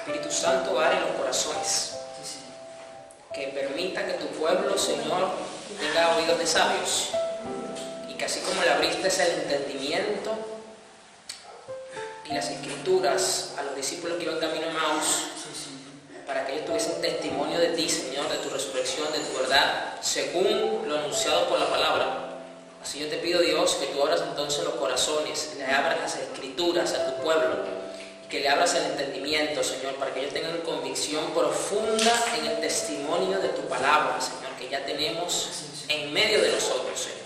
Espíritu Santo, obrar en los corazones. Que permita que tu pueblo, Señor, tenga oídos de sabios. Y que así como le abriste el entendimiento y las escrituras a los discípulos que iban camino a Maús, para que ellos tuviesen testimonio de ti, Señor, de tu resurrección, de tu verdad, según lo anunciado por la palabra. Así yo te pido, Dios, que tú abras entonces los corazones, le abras las escrituras a tu pueblo, y que le abras el entendimiento, Señor, para que ellos tengan convicción profunda en el testimonio de tu palabra, Señor, que ya tenemos en medio de nosotros, Señor.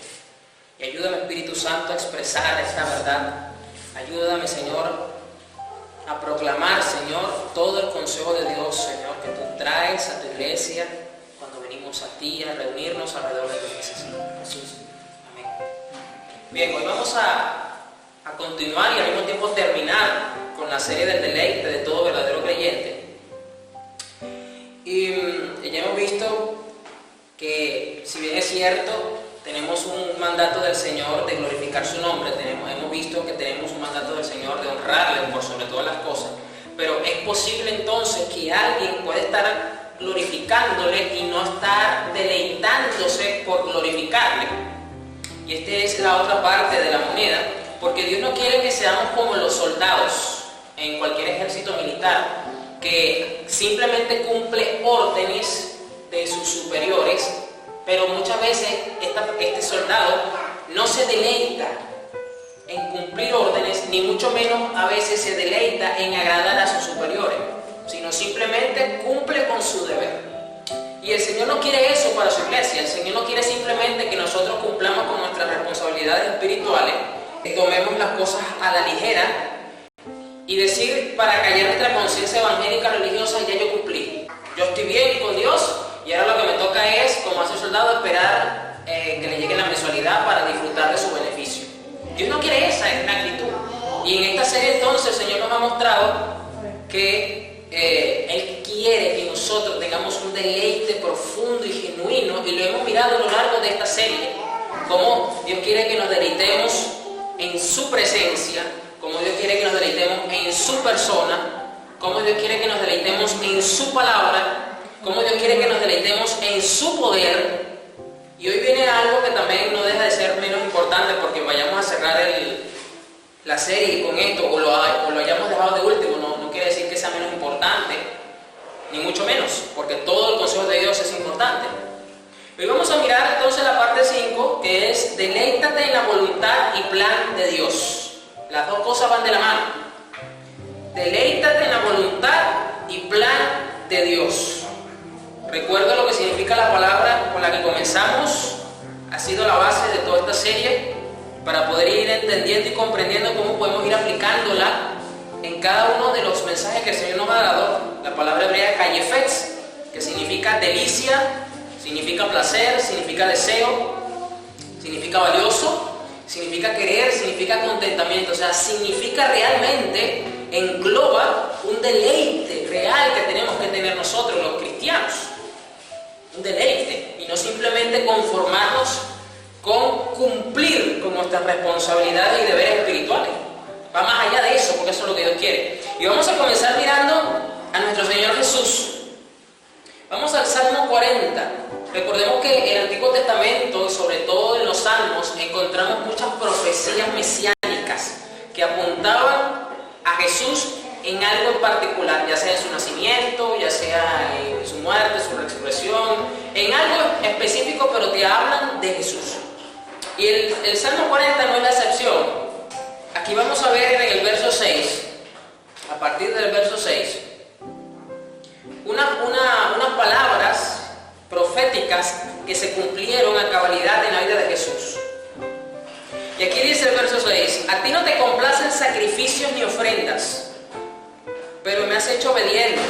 Y ayúdame, Espíritu Santo, a expresar esta verdad. Ayúdame, Señor, a proclamar, Señor, todo el consejo de Dios, Señor, que tú traes a tu iglesia cuando venimos a ti, a reunirnos alrededor de tu necesidad. Amén. Bien, hoy vamos a continuar y al mismo tiempo terminar con la serie del deleite de todo verdadero creyente. Y ya hemos visto que, si bien es cierto, tenemos un mandato del Señor de glorificar su nombre, hemos visto que tenemos un mandato del Señor de honrarle por sobre todas las cosas, pero es posible entonces que alguien puede estar glorificándole y no estar deleitándose por glorificarle. Y esta es la otra parte de la moneda, porque Dios no quiere que seamos como los soldados en cualquier ejército militar, que simplemente cumple órdenes de sus superiores, pero muchas veces este soldado no se deleita en cumplir órdenes, ni mucho menos a veces se deleita en agradar a sus superiores, sino simplemente cumple con su deber. Y el Señor no quiere eso para su iglesia. El Señor no quiere simplemente que nosotros cumplamos con nuestras responsabilidades espirituales, que tomemos las cosas a la ligera y decir, para callar nuestra conciencia evangélica religiosa, ya yo cumplí, yo estoy bien con Dios, y ahora lo que me toca es, como hace el soldado, esperar que le llegue la mensualidad para disfrutar de su beneficio. Dios no quiere esa actitud. Y en esta serie entonces el Señor nos ha mostrado que Él quiere que nosotros tengamos un deleite profundo y genuino, y lo hemos mirado a lo largo de esta serie, cómo Dios quiere que nos deleitemos en su presencia, cómo Dios quiere que nos deleitemos en su persona, cómo Dios quiere que nos deleitemos en su palabra, cómo Dios quiere que nos deleitemos en su poder. Y hoy viene algo que también no deja de ser menos importante, porque vayamos a cerrar la serie con esto, o lo hayamos dejado de último, no quiere decir que sea menos importante, ni mucho menos, porque todo el consejo de Dios es importante. Hoy vamos a mirar entonces la parte 5, que es deleítate en la voluntad y plan de Dios. Las dos cosas van de la mano. Deleítate en la voluntad y plan de Dios. Recuerda lo que significa la palabra con la que comenzamos. Ha sido la base de toda esta serie para poder ir entendiendo y comprendiendo cómo podemos ir aplicándola en cada uno de los mensajes que el Señor nos ha dado. La palabra hebrea kayefetz, que significa delicia, significa placer, significa deseo, significa valioso, significa querer, significa contentamiento. O sea, significa realmente, engloba un deleite real que tenemos que tener nosotros los cristianos. Un deleite, y no simplemente conformarnos con cumplir con nuestras responsabilidades y deberes espirituales. Va más allá de eso, porque eso es lo que Dios quiere. Y vamos a comenzar mirando a nuestro Señor Jesús. Vamos al Salmo 40. Recordemos que en el Antiguo Testamento, y sobre todo en los Salmos, encontramos muchas profecías mesiánicas que apuntaban a Jesús en algo en particular, ya sea en su nacimiento, ya sea en su muerte, su resurrección, en algo específico, pero te hablan de Jesús. Y el Salmo 40 no es la excepción. Aquí vamos a ver en el verso 6, a partir del verso 6, unas palabras proféticas que se cumplieron a cabalidad en la vida de Jesús. Y aquí dice el verso 6: a ti no te complacen sacrificios ni ofrendas, pero me has hecho obediente.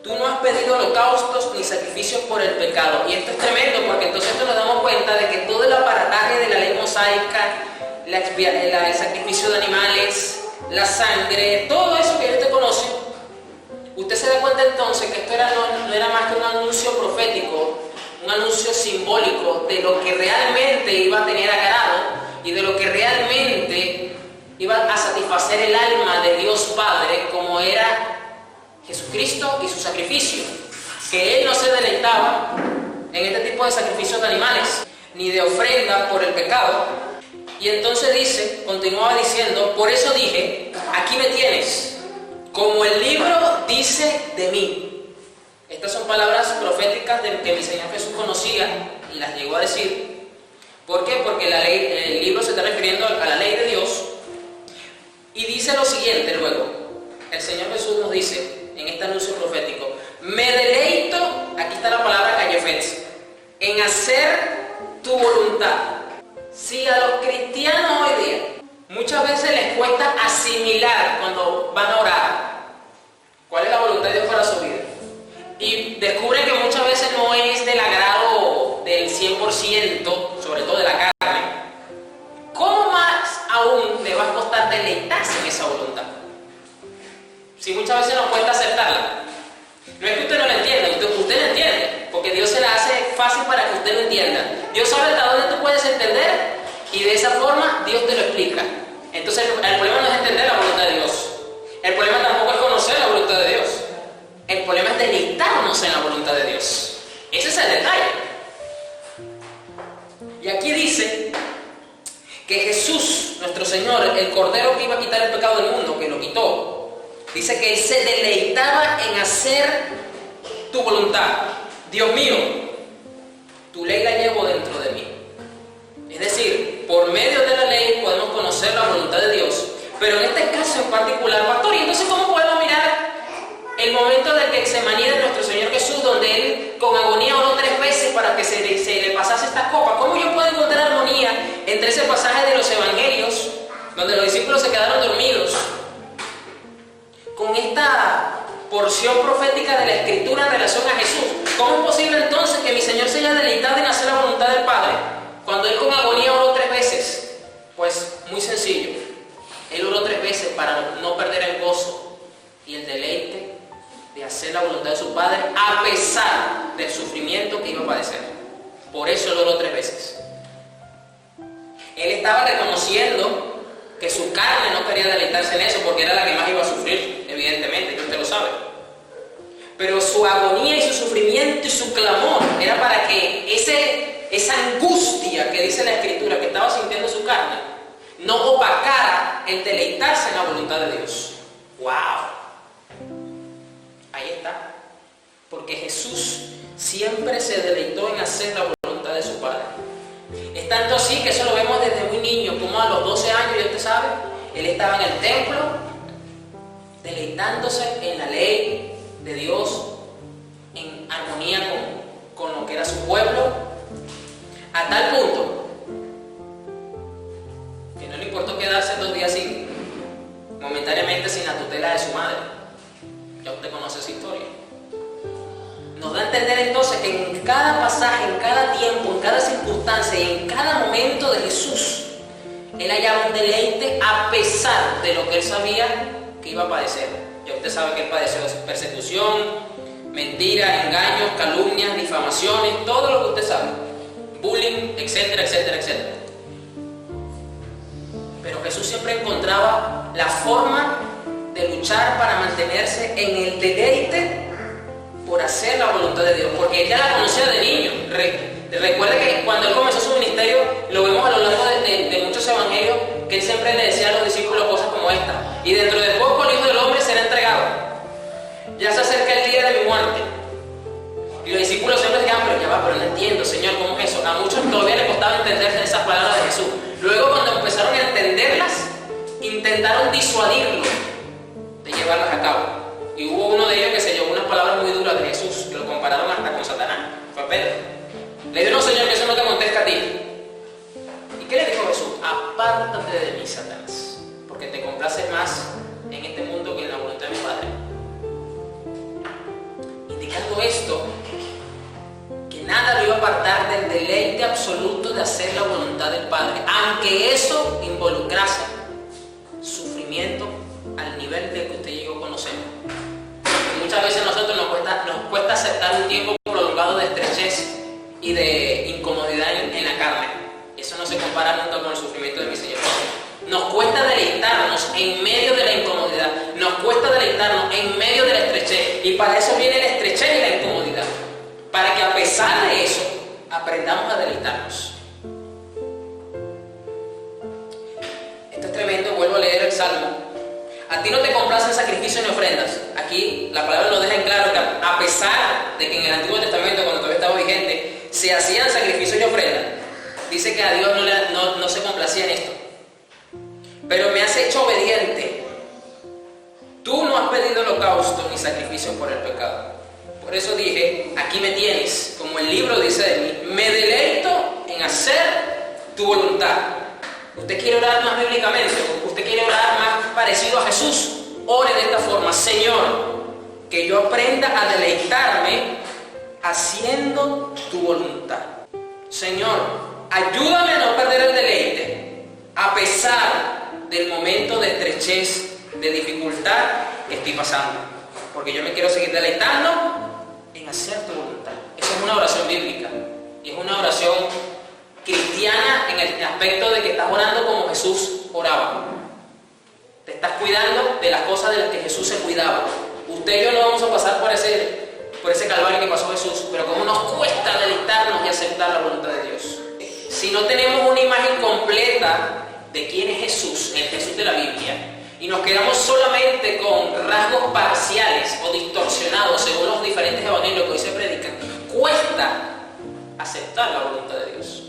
Tú no has pedido holocaustos ni sacrificios por el pecado. Y esto es tremendo, porque entonces nos damos cuenta de que todo el aparataje de la ley mosaica, el sacrificio de animales, la sangre, todo eso que Dios te conoce, usted se da cuenta entonces que esto no era más que un anuncio profético, un anuncio simbólico de lo que realmente iba a tener agrado y de lo que realmente iba a satisfacer el alma de Dios Padre, como era Jesucristo y su sacrificio, que Él no se deleitaba en este tipo de sacrificios de animales, ni de ofrendas por el pecado. Y entonces dice, continuaba diciendo, por eso dije, aquí me tienes, como el libro dice de mí. Estas son palabras proféticas de que mi Señor Jesús conocía y las llegó a decir. ¿Por qué? Porque el libro se está refiriendo a la ley de Dios. Y dice lo siguiente luego, el Señor Jesús nos dice en este anuncio profético, me deleito, aquí está la palabra callefet, en hacer tu voluntad. Si a los cristianos hoy día muchas veces les cuesta asimilar cuando van a orar cuál es la voluntad de Dios para su vida, y descubren que muchas veces no es del agrado del 100%, sobre todo de la carne, ¿cómo más aún le va a costar deleitarse en esa voluntad? Si muchas veces nos cuesta aceptarla. No es que usted no la entienda, usted la entiende, porque Dios se la hace fácil para que usted lo entienda. Dios sabe hasta dónde tú puedes entender y de esa forma Dios te lo explica. Entonces el problema no es entender la voluntad de Dios. El problema tampoco es conocer la voluntad de Dios. El problema es deleitarnos en la voluntad de Dios. Ese es el detalle. Y aquí dice que Jesús, nuestro Señor, el Cordero que iba a quitar el pecado del mundo, que lo quitó, dice que Él se deleitaba en hacer tu voluntad. Dios mío, tu ley la llevo dentro de mí. Es decir, por medio de la ley podemos conocer la voluntad de Dios. Pero en este caso en particular, pastor, ¿y entonces cómo podemos mirar el momento del Getsemaní de nuestro Señor Jesús, donde Él con agonía oró 3 veces para que se le pasase esta copa? ¿Cómo yo puedo encontrar armonía entre ese pasaje de los evangelios, donde los discípulos se quedaron dormidos, con esta porción profética de la Escritura en relación a Jesús? ¿Cómo es posible entonces que mi Señor se haya deleitado en hacer la voluntad del Padre cuando Él con agonía oró 3 veces? Pues muy sencillo. Él oró 3 veces para no perder el gozo y el deleite de hacer la voluntad de su Padre a pesar del sufrimiento que iba a padecer. Por eso Él oró 3 veces. Él estaba reconociendo que su carne no quería deleitarse en eso porque era la que más iba a sufrir, evidentemente, y usted lo sabe. Pero su agonía y su sufrimiento y su clamor era para que esa angustia que dice la Escritura que estaba sintiendo su carne no opacara el deleitarse en la voluntad de Dios. ¡Wow! Ahí está. Porque Jesús siempre se deleitó en hacer la voluntad de su Padre. Es tanto así que eso lo vemos desde muy niño, como a los 12 años, ya usted sabe, Él estaba en el templo, deleitándose en la ley de Dios, en armonía con lo que era su pueblo, a tal punto que no le importó quedarse 2 días momentáneamente sin la tutela de su madre. Ya usted conoce esa historia. Nos da a entender entonces que en cada pasaje, en cada tiempo, en cada circunstancia y en cada momento de Jesús, Él hallaba un deleite a pesar de lo que Él sabía que iba a padecer. Ya usted sabe que Él padeció persecución, mentiras, engaños, calumnias, difamaciones, todo lo que usted sabe, bullying, etcétera, etcétera, etcétera. Pero Jesús siempre encontraba la forma de luchar para mantenerse en el deleite por hacer la voluntad de Dios, porque Él ya la conocía de niño. Recuerde que cuando Él comenzó su ministerio, lo vemos a lo largo de muchos evangelios, que Él siempre le decía a los discípulos cosas como esta: y dentro de poco el Hijo del Hombre será entregado, ya se acerca el día de mi muerte. Y los discípulos siempre decían, pero no entiendo, Señor, ¿cómo es eso? A muchos todavía les costaba entenderse esas palabras de Jesús. Luego, cuando empezaron a entenderlas, intentaron disuadirlo de llevarlas a cabo. Y hubo uno de ellos que se llevó unas palabras muy duras de Jesús, que lo compararon hasta con Satanás. Fue Pedro. Le dijo, no, Señor, que eso no te acontezca a ti. ¿Y qué le dijo Jesús? Apártate de mí, Satanás, porque te complaces más en este mundo que en la voluntad de mi Padre. Indicando esto, que nada lo iba a apartar del deleite absoluto de hacer la voluntad del Padre, aunque eso involucrase sufrimiento al nivel de que usted y yo conocemos. Muchas veces a nosotros nos cuesta aceptar un tiempo prolongado de estrechez y de incomodidad en la carne. Eso no se compara nunca con el sufrimiento de mi Señor. Nos cuesta deleitarnos en medio de la incomodidad, nos cuesta deleitarnos en medio de la estrechez. dice, y para eso viene la estrechez y la incomodidad, para que a pesar de eso aprendamos a deleitarnos. Esto es tremendo. Vuelvo a leer el Salmo. A ti no te complacen sacrificios ni ofrendas. Aquí la palabra nos deja en claro que a pesar de que en el Antiguo Testamento, cuando todavía estaba vigente, se hacían sacrificios y ofrendas, dice que a Dios no se complacía en esto. Pero me has hecho obediente. Tú no has pedido holocausto ni sacrificios por el pecado. Por eso dije, aquí me tienes, como el libro dice de mí, me deleito en hacer tu voluntad. Usted quiere orar más bíblicamente, usted quiere orar más parecido a Jesús, ore de esta forma: Señor, que yo aprenda a deleitarme haciendo tu voluntad. Señor, ayúdame a no perder el deleite a pesar del momento de estrechez, de dificultad que estoy pasando, porque yo me quiero seguir deleitando en hacer tu voluntad. Esa es una oración bíblica y es una oración cristiana en el aspecto de que estás orando como Jesús oraba. Te estás cuidando de las cosas de las que Jesús se cuidaba. Usted y yo no vamos a pasar por ese calvario que pasó Jesús, pero cómo nos cuesta deleitarnos y aceptar la voluntad de Dios. Si no tenemos una imagen completa de quién es Jesús, el Jesús de la Biblia, y nos quedamos solamente con rasgos parciales o distorsionados según los diferentes evangelios que hoy se predican, cuesta aceptar la voluntad de Dios.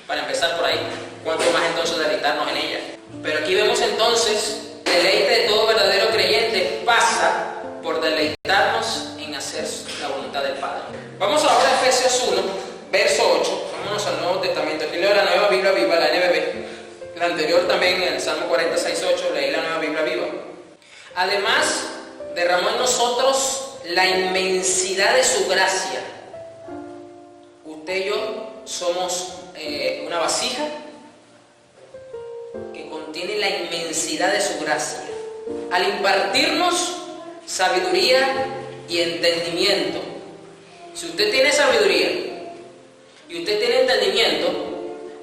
Para empezar por ahí, cuánto más entonces deleitarnos en ella. Pero aquí vemos entonces, el deleite de todo verdadero creyente pasa por deleitarnos en hacer la voluntad del Padre. Vamos ahora a Efesios 1, verso 8. Vámonos al Nuevo Testamento. Aquí leo la Nueva Biblia Viva, la NBB. La anterior también, en el Salmo 46:8, leí la Nueva Biblia Viva. Además, derramó en nosotros la inmensidad de su gracia. Usted y yo somos una vasija que contiene la inmensidad de su gracia, al impartirnos sabiduría y entendimiento. Si usted tiene sabiduría y usted tiene entendimiento,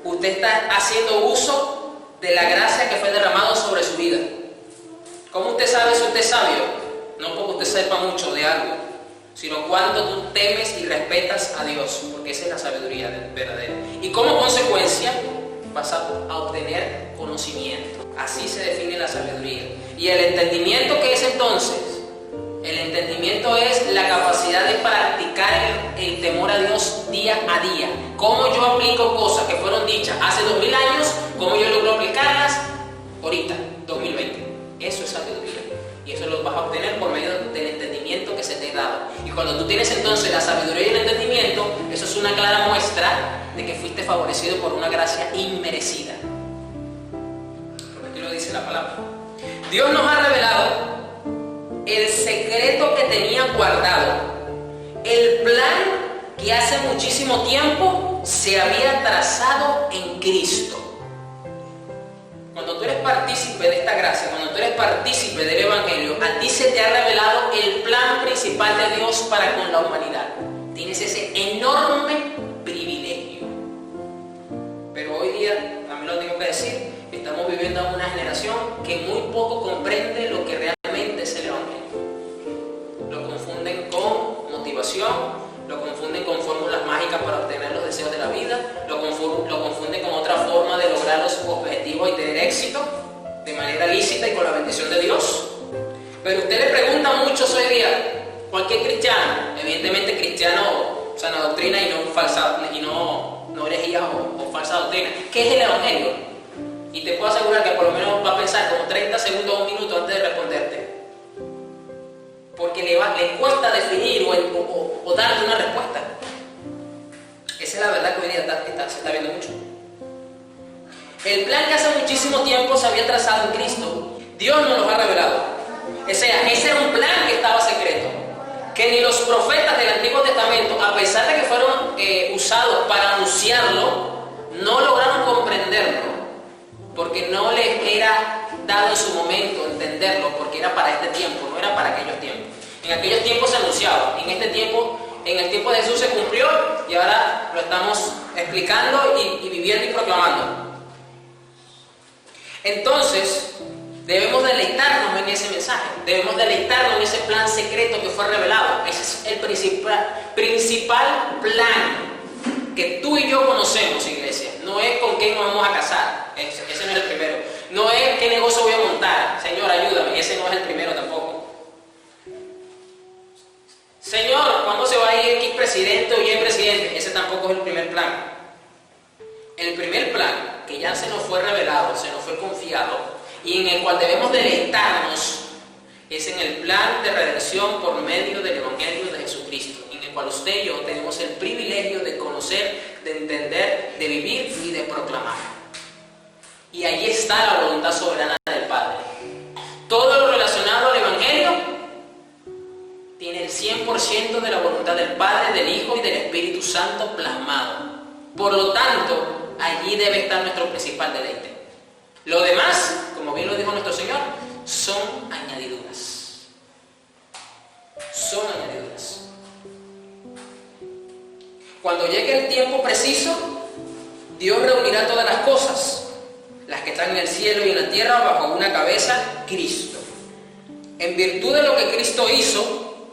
usted está haciendo uso de la gracia que fue derramada sobre su vida. ¿Cómo usted sabe si usted es sabio? No porque usted sepa mucho de algo, sino cuánto tú temes y respetas a Dios, porque esa es la sabiduría verdadera. Y como consecuencia vas a obtener conocimiento. Así se define la sabiduría. ¿Y el entendimiento qué es entonces? El entendimiento es la capacidad de practicar el temor a Dios día a día. Cómo yo aplico cosas que fueron dichas hace 2000 años, cómo yo logro aplicarlas ahorita, 2020. Eso es sabiduría. Y eso lo vas a obtener por medio del entendimiento que se te ha dado. Y cuando tú tienes entonces la sabiduría y el entendimiento, eso es una clara muestra de que fuiste favorecido por una gracia inmerecida. Porque aquí lo dice la palabra. Dios nos ha revelado el secreto que tenía guardado, el plan que hace muchísimo tiempo se había trazado en Cristo. Cuando tú eres partícipe de esta gracia, cuando tú eres partícipe del Evangelio, a ti se te ha revelado el plan principal de Dios para con la humanidad. Tienes ese enorme privilegio. Pero hoy día, también lo tengo que decir, estamos viviendo en una generación que muy poco comprende lo que realmente es el Evangelio. Lo confunden con motivación, lo confunden con fórmulas mágicas para obtener los deseos de la vida, lo confunden con otra forma de lograr los objetivos y tener éxito de manera lícita y con la bendición de Dios. Pero usted le pregunta mucho hoy día, cualquier cristiano, evidentemente cristiano, sana doctrina y no herejías o falsa doctrina, ¿qué es el Evangelio? Y te puedo asegurar que por lo menos va a pensar como 30 segundos o un minuto antes de responderte. Porque le cuesta definir o darle una respuesta. Esa es la verdad que hoy día se está viendo mucho. El plan que hace muchísimo tiempo se había trazado en Cristo, Dios nos lo ha revelado. O sea, ese era un plan que estaba secreto, que ni los profetas del Antiguo Testamento, a pesar de que fueron usados para anunciarlo, no lograron comprenderlo, porque no les era dado en su momento entenderlo, porque era para este tiempo, no era para aquellos tiempos. En aquellos tiempos se anunciaba, en el tiempo de Jesús se cumplió y ahora lo estamos explicando y viviendo y proclamando. Entonces, debemos deleitarnos en ese mensaje, debemos deleitarnos en ese plan secreto fue revelado. Ese es el principal plan que tú y yo conocemos, iglesia. No es con quién nos vamos a casar. Ese no es el primero. No es qué negocio voy a montar. Señor, ayúdame. Ese no es el primero tampoco. Señor, ¿cuándo se va a ir X presidente o Y presidente? Ese tampoco es el primer plan. El primer plan, que ya se nos fue revelado, se nos fue confiado, y en el cual debemos deleitarnos, es en el plan de redención por medio del Evangelio de Jesucristo, en el cual usted y yo tenemos el privilegio de conocer, de entender, de vivir y de proclamar. Y ahí está la voluntad soberana del Padre. Todo lo relacionado al Evangelio tiene el 100% de la voluntad del Padre, del Hijo y del Espíritu Santo plasmado. Por lo tanto, allí debe estar nuestro principal deleite. Lo demás, como bien lo dijo nuestro Señor, son añadiduras. Son añadiduras. Cuando llegue el tiempo preciso, Dios reunirá todas las cosas, las que están en el cielo y en la tierra, bajo una cabeza, Cristo. En virtud de lo que Cristo hizo,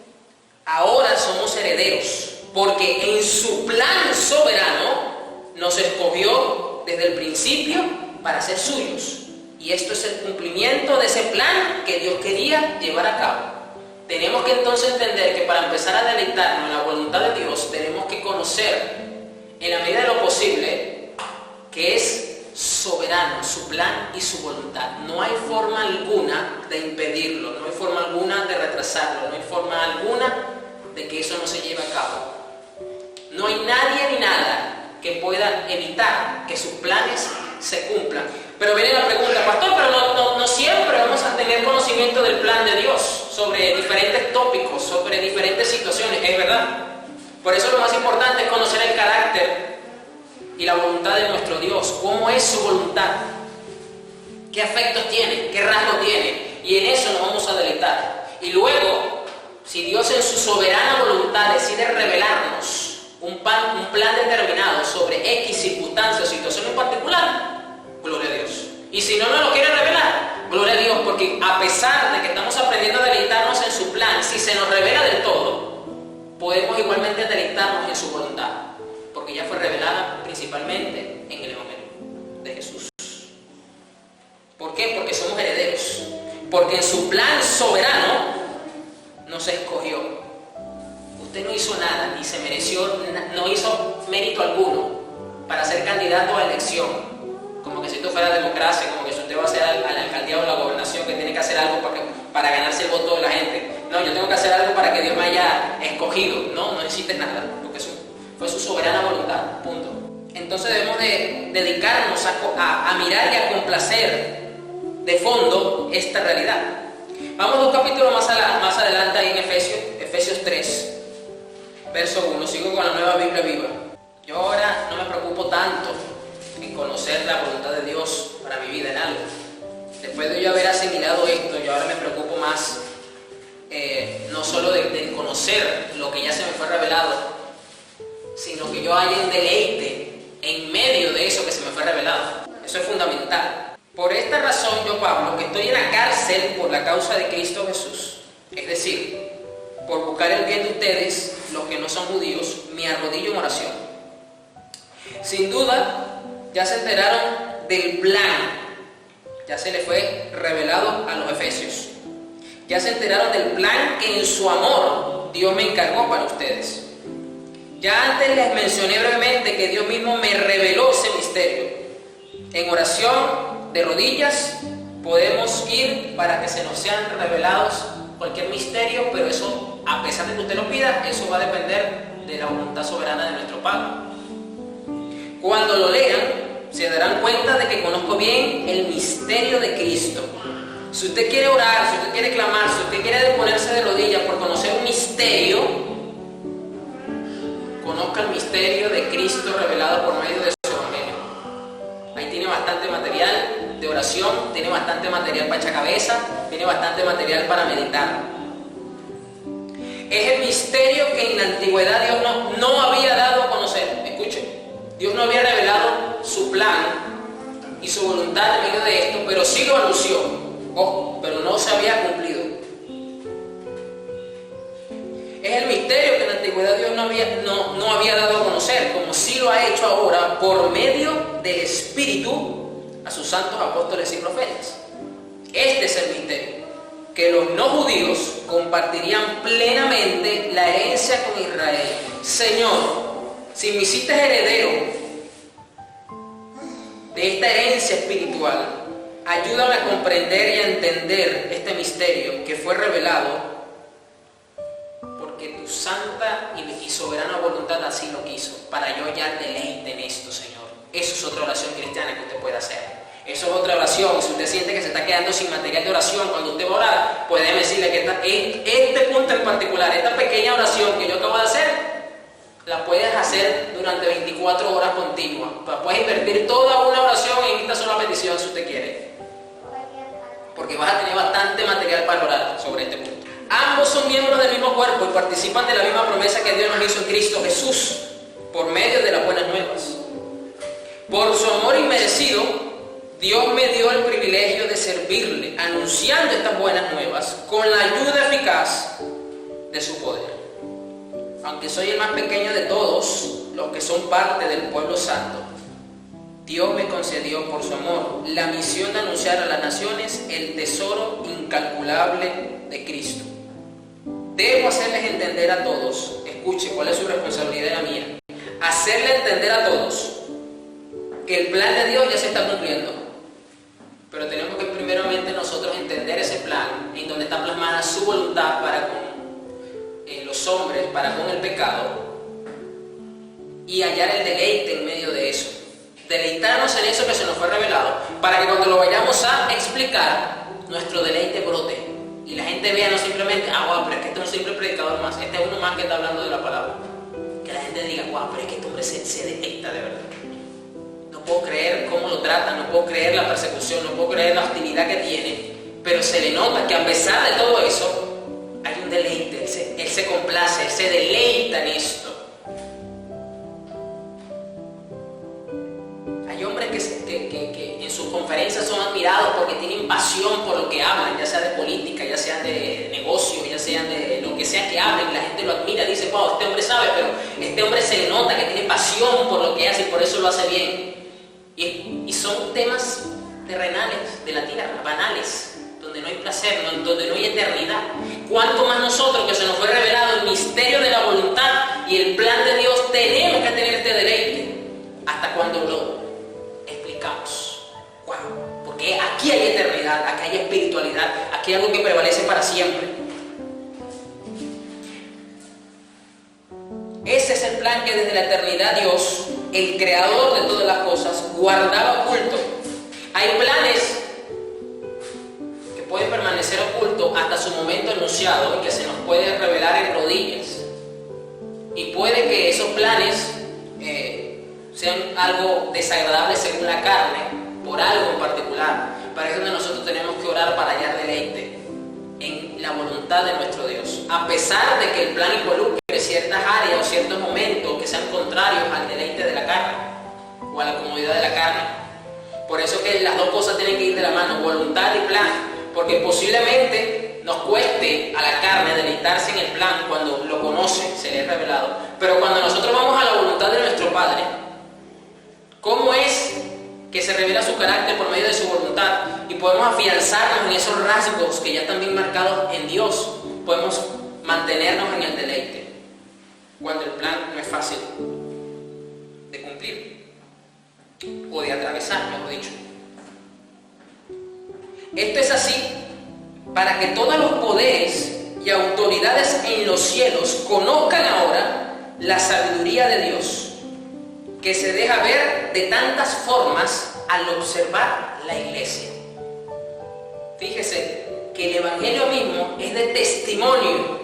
ahora somos herederos, porque en su plan soberano nos escogió desde el principio para ser suyos. Y esto es el cumplimiento de ese plan que Dios quería llevar a cabo. Tenemos que entonces entender que para empezar a deleitarnos en la voluntad de Dios, tenemos que conocer, en la medida de lo posible, que es soberano su plan y su voluntad. No hay forma alguna de impedirlo, no hay forma alguna de retrasarlo, no hay forma alguna de que eso no se lleve a cabo. No hay nadie ni nada que pueda evitar que sus planes se cumplan. Pero viene la pregunta, pastor, pero no siempre vamos a tener conocimiento del plan de Dios sobre diferentes tópicos, sobre diferentes situaciones. Es verdad. Por eso lo más importante es conocer el carácter y la voluntad de nuestro Dios. ¿Cómo es su voluntad? ¿Qué afectos tiene? ¿Qué rasgos tiene? Y en eso nos vamos a deleitar. Y luego, si Dios en su soberana voluntad decide revelarnos un plan determinado sobre X circunstancia o situación en particular, gloria a Dios. Y si no nos lo quiere revelar, gloria a Dios, porque a pesar de que estamos aprendiendo a deleitarnos en su plan, si se nos revela del todo, podemos igualmente deleitarnos en su voluntad, porque ya fue revelada principalmente en el Evangelio de Jesús. ¿Por qué? Porque somos herederos, porque en su plan soberano nos escogió. Usted no hizo nada, ni se mereció, no hizo mérito alguno para ser candidato a elección. Como que si esto fuera democracia, como que si usted va a ser a la alcaldía o a la gobernación, que tiene que hacer algo para ganarse el voto de la gente. No, yo tengo que hacer algo para que Dios me haya escogido. No necesites nada, porque eso fue su soberana voluntad, punto. Entonces debemos de dedicarnos a mirar y a complacer de fondo esta realidad. Vamos 2 capítulos más adelante ahí en Efesios 3. Verso 1, sigo con la Nueva Biblia Viva. Yo ahora no me preocupo tanto en conocer la voluntad de Dios para mi vida en algo. Después de yo haber asimilado esto, yo ahora me preocupo más, no solo de conocer lo que ya se me fue revelado, sino que yo haya un deleite en medio de eso que se me fue revelado. Eso es fundamental. Por esta razón yo, Pablo, que estoy en la cárcel por la causa de Cristo Jesús, es decir, por buscar el bien de ustedes, los que no son judíos, me arrodillo en oración. Sin duda, ya se enteraron del plan, ya se le fue revelado a los efesios. Ya se enteraron del plan que en su amor Dios me encargó para ustedes. Ya antes les mencioné brevemente que Dios mismo me reveló ese misterio. En oración, de rodillas, podemos ir para que se nos sean revelados cualquier misterio, pero eso, a pesar de que usted lo pida, eso va a depender de la voluntad soberana de nuestro Padre. Cuando lo lean, se darán cuenta de que conozco bien el misterio de Cristo. Si usted quiere orar, si usted quiere clamar, si usted quiere ponerse de rodillas por conocer un misterio, conozca el misterio de Cristo revelado por medio de su Evangelio. Ahí tiene bastante material de oración, tiene bastante material para echar cabeza, tiene bastante material para meditar. Es el misterio que en la antigüedad Dios no había dado a conocer. Escuchen, Dios no había revelado su plan y su voluntad en medio de esto, pero sí lo anunció. Ojo, pero no se había cumplido. antigüedad Dios no había dado a conocer, como sí lo ha hecho ahora por medio del Espíritu a sus santos apóstoles y profetas. Este es el misterio, que los no judíos compartirían plenamente la herencia con Israel. Señor, si me hiciste heredero de esta herencia espiritual, ayúdame a comprender y a entender este misterio que fue revelado porque tu santa y soberana voluntad así lo quiso, para yo hallar deleite en esto, Señor. Eso es otra oración cristiana que usted puede hacer. Eso es otra oración. Si usted siente que se está quedando sin material de oración cuando usted va a orar, pues déjeme decirle que este punto en particular, esta pequeña oración que yo acabo de hacer, la puedes hacer durante 24 horas continuas. Puedes invertir toda una oración en esta sola petición si usted quiere, porque vas a tener bastante material para orar sobre este punto. Ambos son miembros del mismo cuerpo y participan de la misma promesa que Dios nos hizo en Cristo Jesús por medio de las buenas nuevas. Por su amor inmerecido, Dios me dio el privilegio de servirle, anunciando estas buenas nuevas con la ayuda eficaz de su poder. Aunque soy el más pequeño de todos los que son parte del pueblo santo, Dios me concedió por su amor la misión de anunciar a las naciones el tesoro incalculable de Cristo. Debo hacerles entender a todos, escuche cuál es su responsabilidad y la mía, hacerle entender a todos que el plan de Dios ya se está cumpliendo, pero tenemos que primeramente nosotros entender ese plan en donde está plasmada su voluntad para con los hombres, para con el pecado, y hallar el deleite en medio de eso. Deleitarnos en eso que se nos fue revelado, para que cuando lo vayamos a explicar, nuestro deleite brote y la gente vea no simplemente, wow, pero es que este es un simple predicador más, este es uno más que está hablando de la palabra. Que la gente diga, wow, pero es que este hombre se deleita de verdad. No puedo creer cómo lo tratan, no puedo creer la persecución, no puedo creer la hostilidad que tiene, pero se le nota que a pesar de todo eso, hay un deleite, él se complace, él se deleita en esto. Hay hombres que en sus conferencias son admirados porque tienen pasión por lo que hablan, ya sea de política, ya sea de negocio, ya sea de lo que sea que hablen. La gente lo admira, dice, wow, este hombre sabe, pero este hombre se le nota que tiene pasión por lo que hace y por eso lo hace bien. Y son temas terrenales, de la tierra, banales, donde no hay placer, donde no hay eternidad. Cuanto más nosotros, que se nos fue revelado el misterio de la voluntad y el plan de Dios, tenemos que tener este deleite hasta cuando lo explicamos. Wow, porque aquí hay eternidad, aquí hay espiritualidad, aquí hay algo que prevalece para siempre. Ese es el plan que desde la eternidad Dios, el creador de todas las cosas, guardaba oculto. Hay planes que pueden permanecer ocultos hasta su momento anunciado y que se nos puede revelar en rodillas. Y puede que esos planes sean algo desagradable según la carne, por algo en particular. Para eso nosotros tenemos que orar para hallar deleite en la voluntad de nuestro Dios. A pesar de que el plan involucre ciertas áreas o ciertos momentos que sean contrarios al deleite de la carne o a la comodidad de la carne. Por eso que las dos cosas tienen que ir de la mano, voluntad y plan, porque posiblemente nos cueste a la carne deleitarse en el plan cuando lo conoce, se le es revelado. Pero cuando nosotros vamos a la voluntad de nuestro Padre, ¿cómo es que se revela su carácter por medio de su voluntad? Y podemos afianzarnos en esos rasgos que ya están bien marcados en Dios. Podemos mantenernos en el deleite cuando el plan no es fácil de cumplir o de atravesar, mejor dicho. Esto es así para que todos los poderes y autoridades en los cielos conozcan ahora la sabiduría de Dios, que se deja ver de tantas formas al observar la iglesia. Fíjese que el Evangelio mismo es de testimonio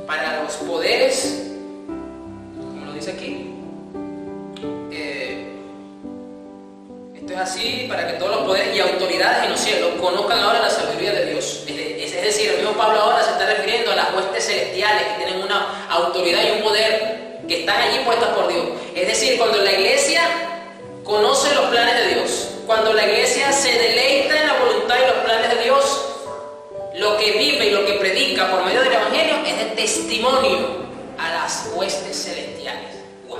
para los poderes, como lo dice aquí. Esto es así para que todos los poderes y autoridades en los cielos conozcan ahora la sabiduría de Dios. Es decir, el mismo Pablo ahora se está refiriendo a las huestes celestiales que tienen una autoridad y un poder que están allí puestas por Dios. Es decir, cuando la iglesia conoce los planes de Dios, cuando la iglesia se deleita en la voluntad y los planes de Dios, lo que vive y lo que predica por medio del Evangelio es de testimonio a las huestes celestiales. ¡Wow!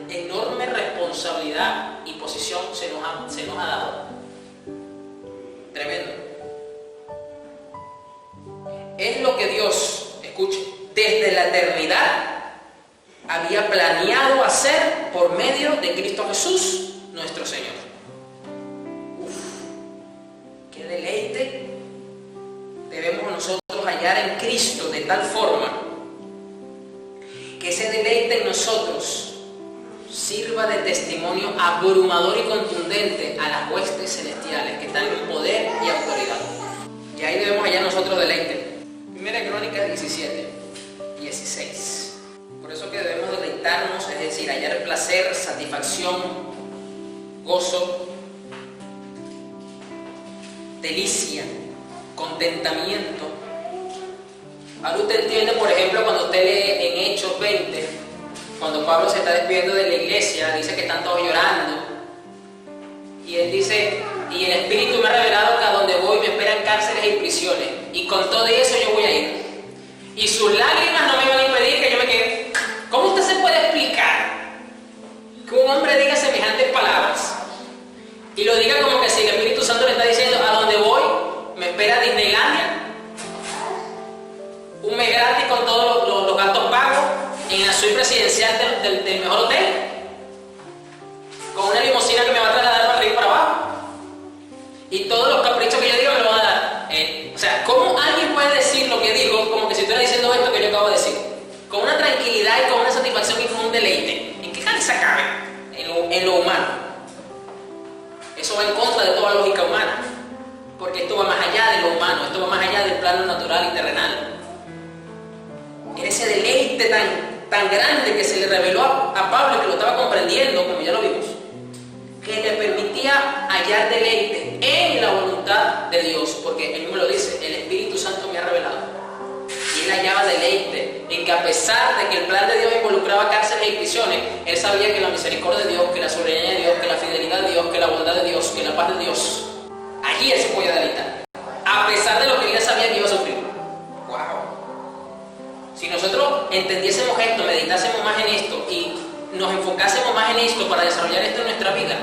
Qué enorme responsabilidad y posición se nos ha dado. Tremendo. Es lo que Dios, escuche, desde la eternidad había planeado hacer por medio de Cristo Jesús, nuestro Señor. Uf, qué deleite debemos nosotros hallar en Cristo de tal forma que ese deleite en nosotros sirva de testimonio abrumador y contundente a las huestes celestiales que están en poder y autoridad. Y ahí debemos hallar nosotros deleite. Primera Crónicas 17, 16. Por eso que debemos deleitarnos, es decir, hallar placer, satisfacción, gozo, delicia, contentamiento. Ahora usted entiende, por ejemplo, cuando usted lee en Hechos 20, cuando Pablo se está despidiendo de la iglesia, dice que están todos llorando. Y él dice, y el Espíritu me ha revelado que a donde voy me esperan cárceles y prisiones. Y con todo eso yo voy a ir. Y sus lágrimas no me van a impedir que yo me quede. ¿Cómo usted se puede explicar que un hombre diga semejantes palabras? Y lo diga como que si el Espíritu Santo le está diciendo, a donde voy me espera Disneylandia, un mes gratis con todos los gastos pagos, en la suite presidencial del mejor hotel, con una limusina que me va a trasladar para arriba y para abajo, y todos los caprichos que yo digo me lo van a dar. O sea, ¿cómo alguien puede decir lo que digo como que si estuviera diciendo esto que yo acabo de decir? Con una tranquilidad y con una satisfacción y con un deleite. ¿En qué cabeza cabe? En lo humano. Eso va en contra de toda lógica humana, porque esto va más allá de lo humano, esto va más allá del plano natural y terrenal. Era ese deleite tan grande que se le reveló a Pablo, que lo estaba comprendiendo, como ya lo vimos, que le permitía hallar deleite en la voluntad de Dios, porque él mismo lo dice, el Espíritu Santo me ha revelado. Y él hallaba deleite en que, a pesar de que el plan de Dios involucraba cárceles y prisiones, él sabía que la misericordia de Dios, que la soberanía de Dios, que la fidelidad de Dios, que la bondad de Dios, que la paz de Dios, allí él se podía deleitar, a pesar de lo que él sabía que iba a sufrir. ¡Wow! Si nosotros entendiésemos esto, meditásemos más en esto y nos enfocásemos más en esto para desarrollar esto en nuestra vida,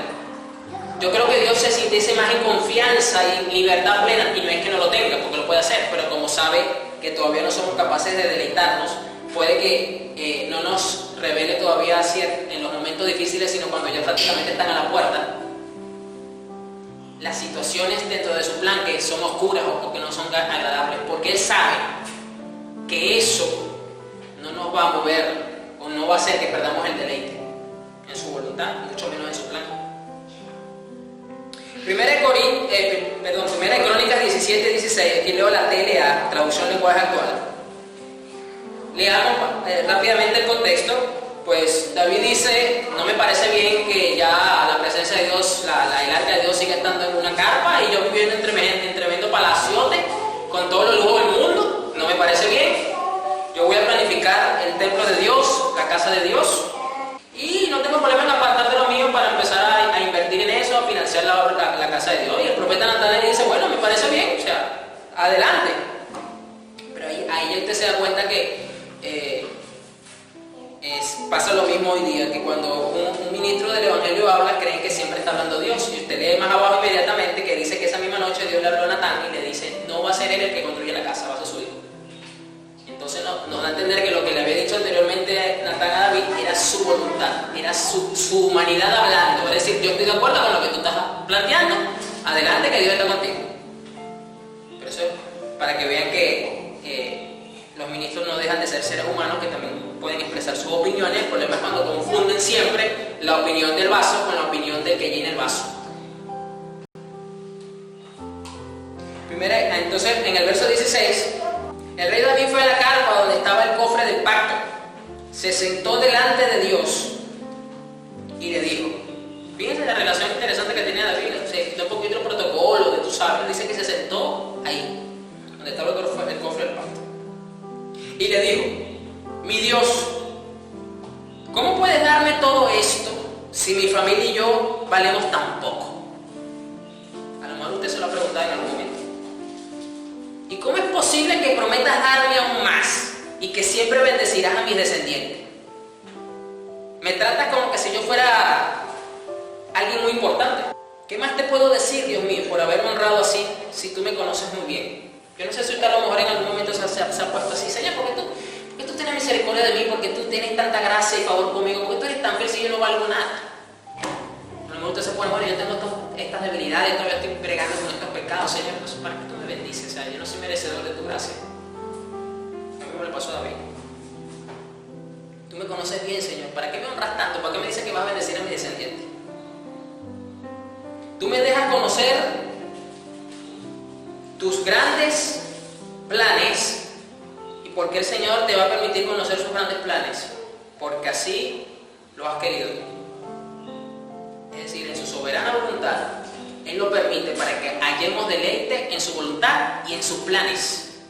yo creo que Dios se sintiese más en confianza y libertad plena, y no es que no lo tenga, porque lo puede hacer, pero como sabe que todavía no somos capaces de deleitarnos, puede que no nos revele todavía así en los momentos difíciles, sino cuando ya prácticamente están a la puerta, las situaciones dentro de su plan que son oscuras o que no son agradables, porque Él sabe que eso no nos va a mover o no va a hacer que perdamos el deleite en su voluntad, mucho menos en su plan. Primera Crónicas 17, 16, aquí leo la TLA, traducción lenguaje actual. Leamos rápidamente el contexto. Pues David dice, no me parece bien que ya la presencia de Dios, el arca de Dios siga estando en una carpa y yo viviendo en tremendo palaciote con todo el lujo del mundo. No me parece bien. Yo voy a planificar el templo de Dios, la casa de Dios, y no tengo problema en apartar de lo mío para empezar a invertir en eso, a financiar la casa de Dios. Y el profeta Natán le dice, bueno, me parece bien, o sea, adelante. Pero ahí usted se da cuenta que pasa lo mismo hoy día, que cuando un ministro del Evangelio habla, creen que siempre está hablando Dios. Y usted lee más abajo inmediatamente que dice que esa misma noche Dios le habló a Natán y le dice, no va a ser él el que construye la casa, va a ser su hijo. Entonces nos da a entender que lo que le había dicho anteriormente Natán a David era su voluntad, era su humanidad hablando. Es decir, yo estoy de acuerdo con lo que tú estás planteando, adelante, que Dios está contigo. Pero eso es para que vean que los ministros no dejan de ser seres humanos que también pueden expresar sus opiniones. El problema es cuando confunden siempre la opinión del vaso con la opinión del que llena el vaso. Entonces, en el verso 16, el rey David fue a la carpa donde estaba el cofre del pacto, se sentó delante de Dios y le dijo, fíjense la relación interesante que tenía David, un poquito el protocolo de tú sabes, dice que se sentó ahí, donde estaba el cofre del pacto, y le dijo, mi Dios, ¿cómo puedes darme todo esto si mi familia y yo valemos tan poco? A lo mejor usted se lo ha preguntado en algún momento. ¿Y cómo es posible que prometas darme aún más y que siempre bendecirás bendecirás a mis descendientes. Me tratas como que si yo fuera alguien muy importante. ¿Qué más te puedo decir, Dios mío, por haberme honrado así, si tú me conoces muy bien? Yo no sé si usted a lo mejor en algún momento se ha puesto así. Señor, ¿por qué tú tienes misericordia de mí? ¿Por qué tú tienes tanta gracia y favor conmigo? ¿Por qué tú eres tan fiel si yo no valgo nada? A lo mejor usted se pone, bueno, yo tengo estas debilidades, todavía estoy bregando con estos pecados, Señor, pues para que tú me bendices. O sea, yo no soy merecedor de tu gracia. A mí me le pasó a David. Tú me conoces bien, Señor. ¿Para qué me honras tanto? ¿Para qué me dices que vas a bendecir a mi descendiente? Tú me dejas conocer tus grandes planes. ¿Y por qué el Señor te va a permitir conocer sus grandes planes? Porque así lo has querido. Es decir, en su soberana voluntad, Él lo permite para que hallemos deleite en su voluntad y en sus planes.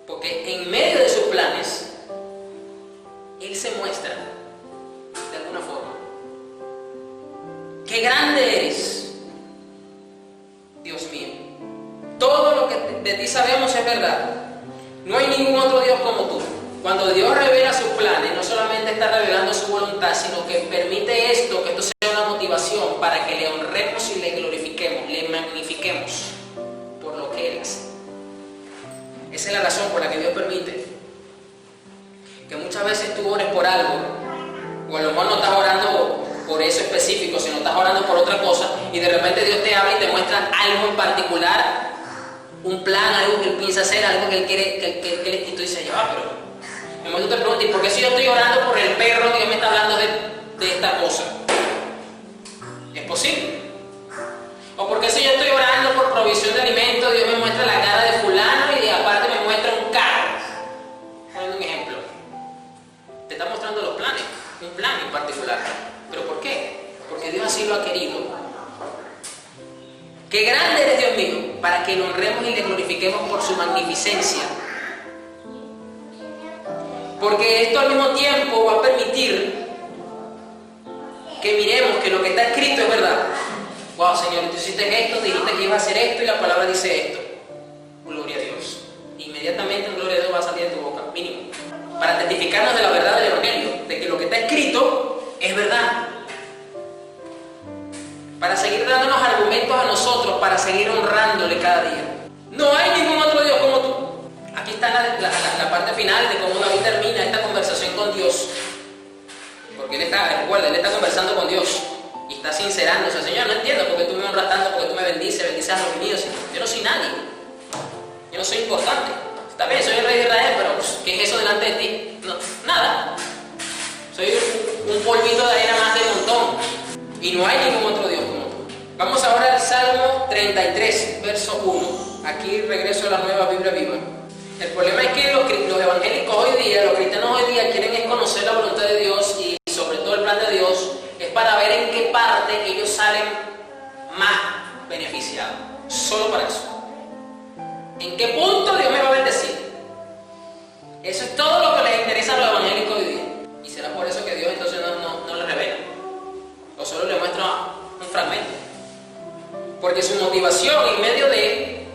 Porque en medio de sus planes, Él se muestra de alguna forma. ¡Qué grande eres, Dios mío! Todo lo que de ti sabemos es verdad. No hay ningún otro Dios como tú. Cuando Dios revela sus planes, no solamente está revelando su voluntad, sino que permite esto, que esto sea una motivación para que le honremos y le glorifiquemos, le magnifiquemos por lo que Él hace. Esa es la razón por la que Dios permite que muchas veces tú ores por algo, o a lo mejor no estás orando por eso específico, sino estás orando por otra cosa, y de repente Dios te habla y te muestra algo en particular, un plan, algo que Él piensa hacer, algo que Él quiere, y tú dices, ya, pero de momento te preguntas, ¿y por qué si yo estoy orando por el perro, Dios me está hablando de esta cosa? ¿Es posible? ¿O por qué si yo estoy orando por provisión de alimentos, Dios me muestra la cara de fulano y aparte me muestra un carro? Poniendo un ejemplo. Te está mostrando los planes, un plan en particular. ¿Pero por qué? Porque Dios así lo ha querido. ¡Qué grande eres, Dios mío! Para que lo honremos y le glorifiquemos por su magnificencia. Porque esto al mismo tiempo va a permitir que miremos que lo que está escrito es verdad. Wow, Señor, tú hiciste esto, dijiste que ibas a hacer esto y la palabra dice esto. Gloria a Dios. Inmediatamente gloria a Dios va a salir de tu boca, mínimo. Para testificarnos de la verdad del Evangelio, de que lo que está escrito es verdad. Para seguir dándonos argumentos a nosotros, para seguir honrándole cada día. No hay ningún otro Dios como tú. Aquí está la parte final de cómo David termina esta conversación con Dios. Porque él está conversando con Dios y está sincerándose. Señor, no entiendo por qué tú me honras tanto, por qué tú me bendices a los míos. Yo no soy nadie. Yo no soy importante. Está bien, soy el rey de Israel, pero ¿qué es eso delante de ti? No, nada. Soy un polvito de arena más del montón. Y no hay ningún otro Dios como tú. Vamos ahora al Salmo 33, verso 1. Aquí regreso a la Nueva Biblia Viva. El problema es que los evangélicos hoy día, los cristianos hoy día quieren es conocer la voluntad de Dios y sobre todo el plan de Dios, es para ver en qué parte ellos salen más beneficiados. Solo para eso. ¿En qué punto Dios me va a bendecir? Eso es todo lo que les interesa a los evangélicos hoy día. Y será por eso que Dios entonces no les revela. O solo les muestra un fragmento. Porque su motivación en medio de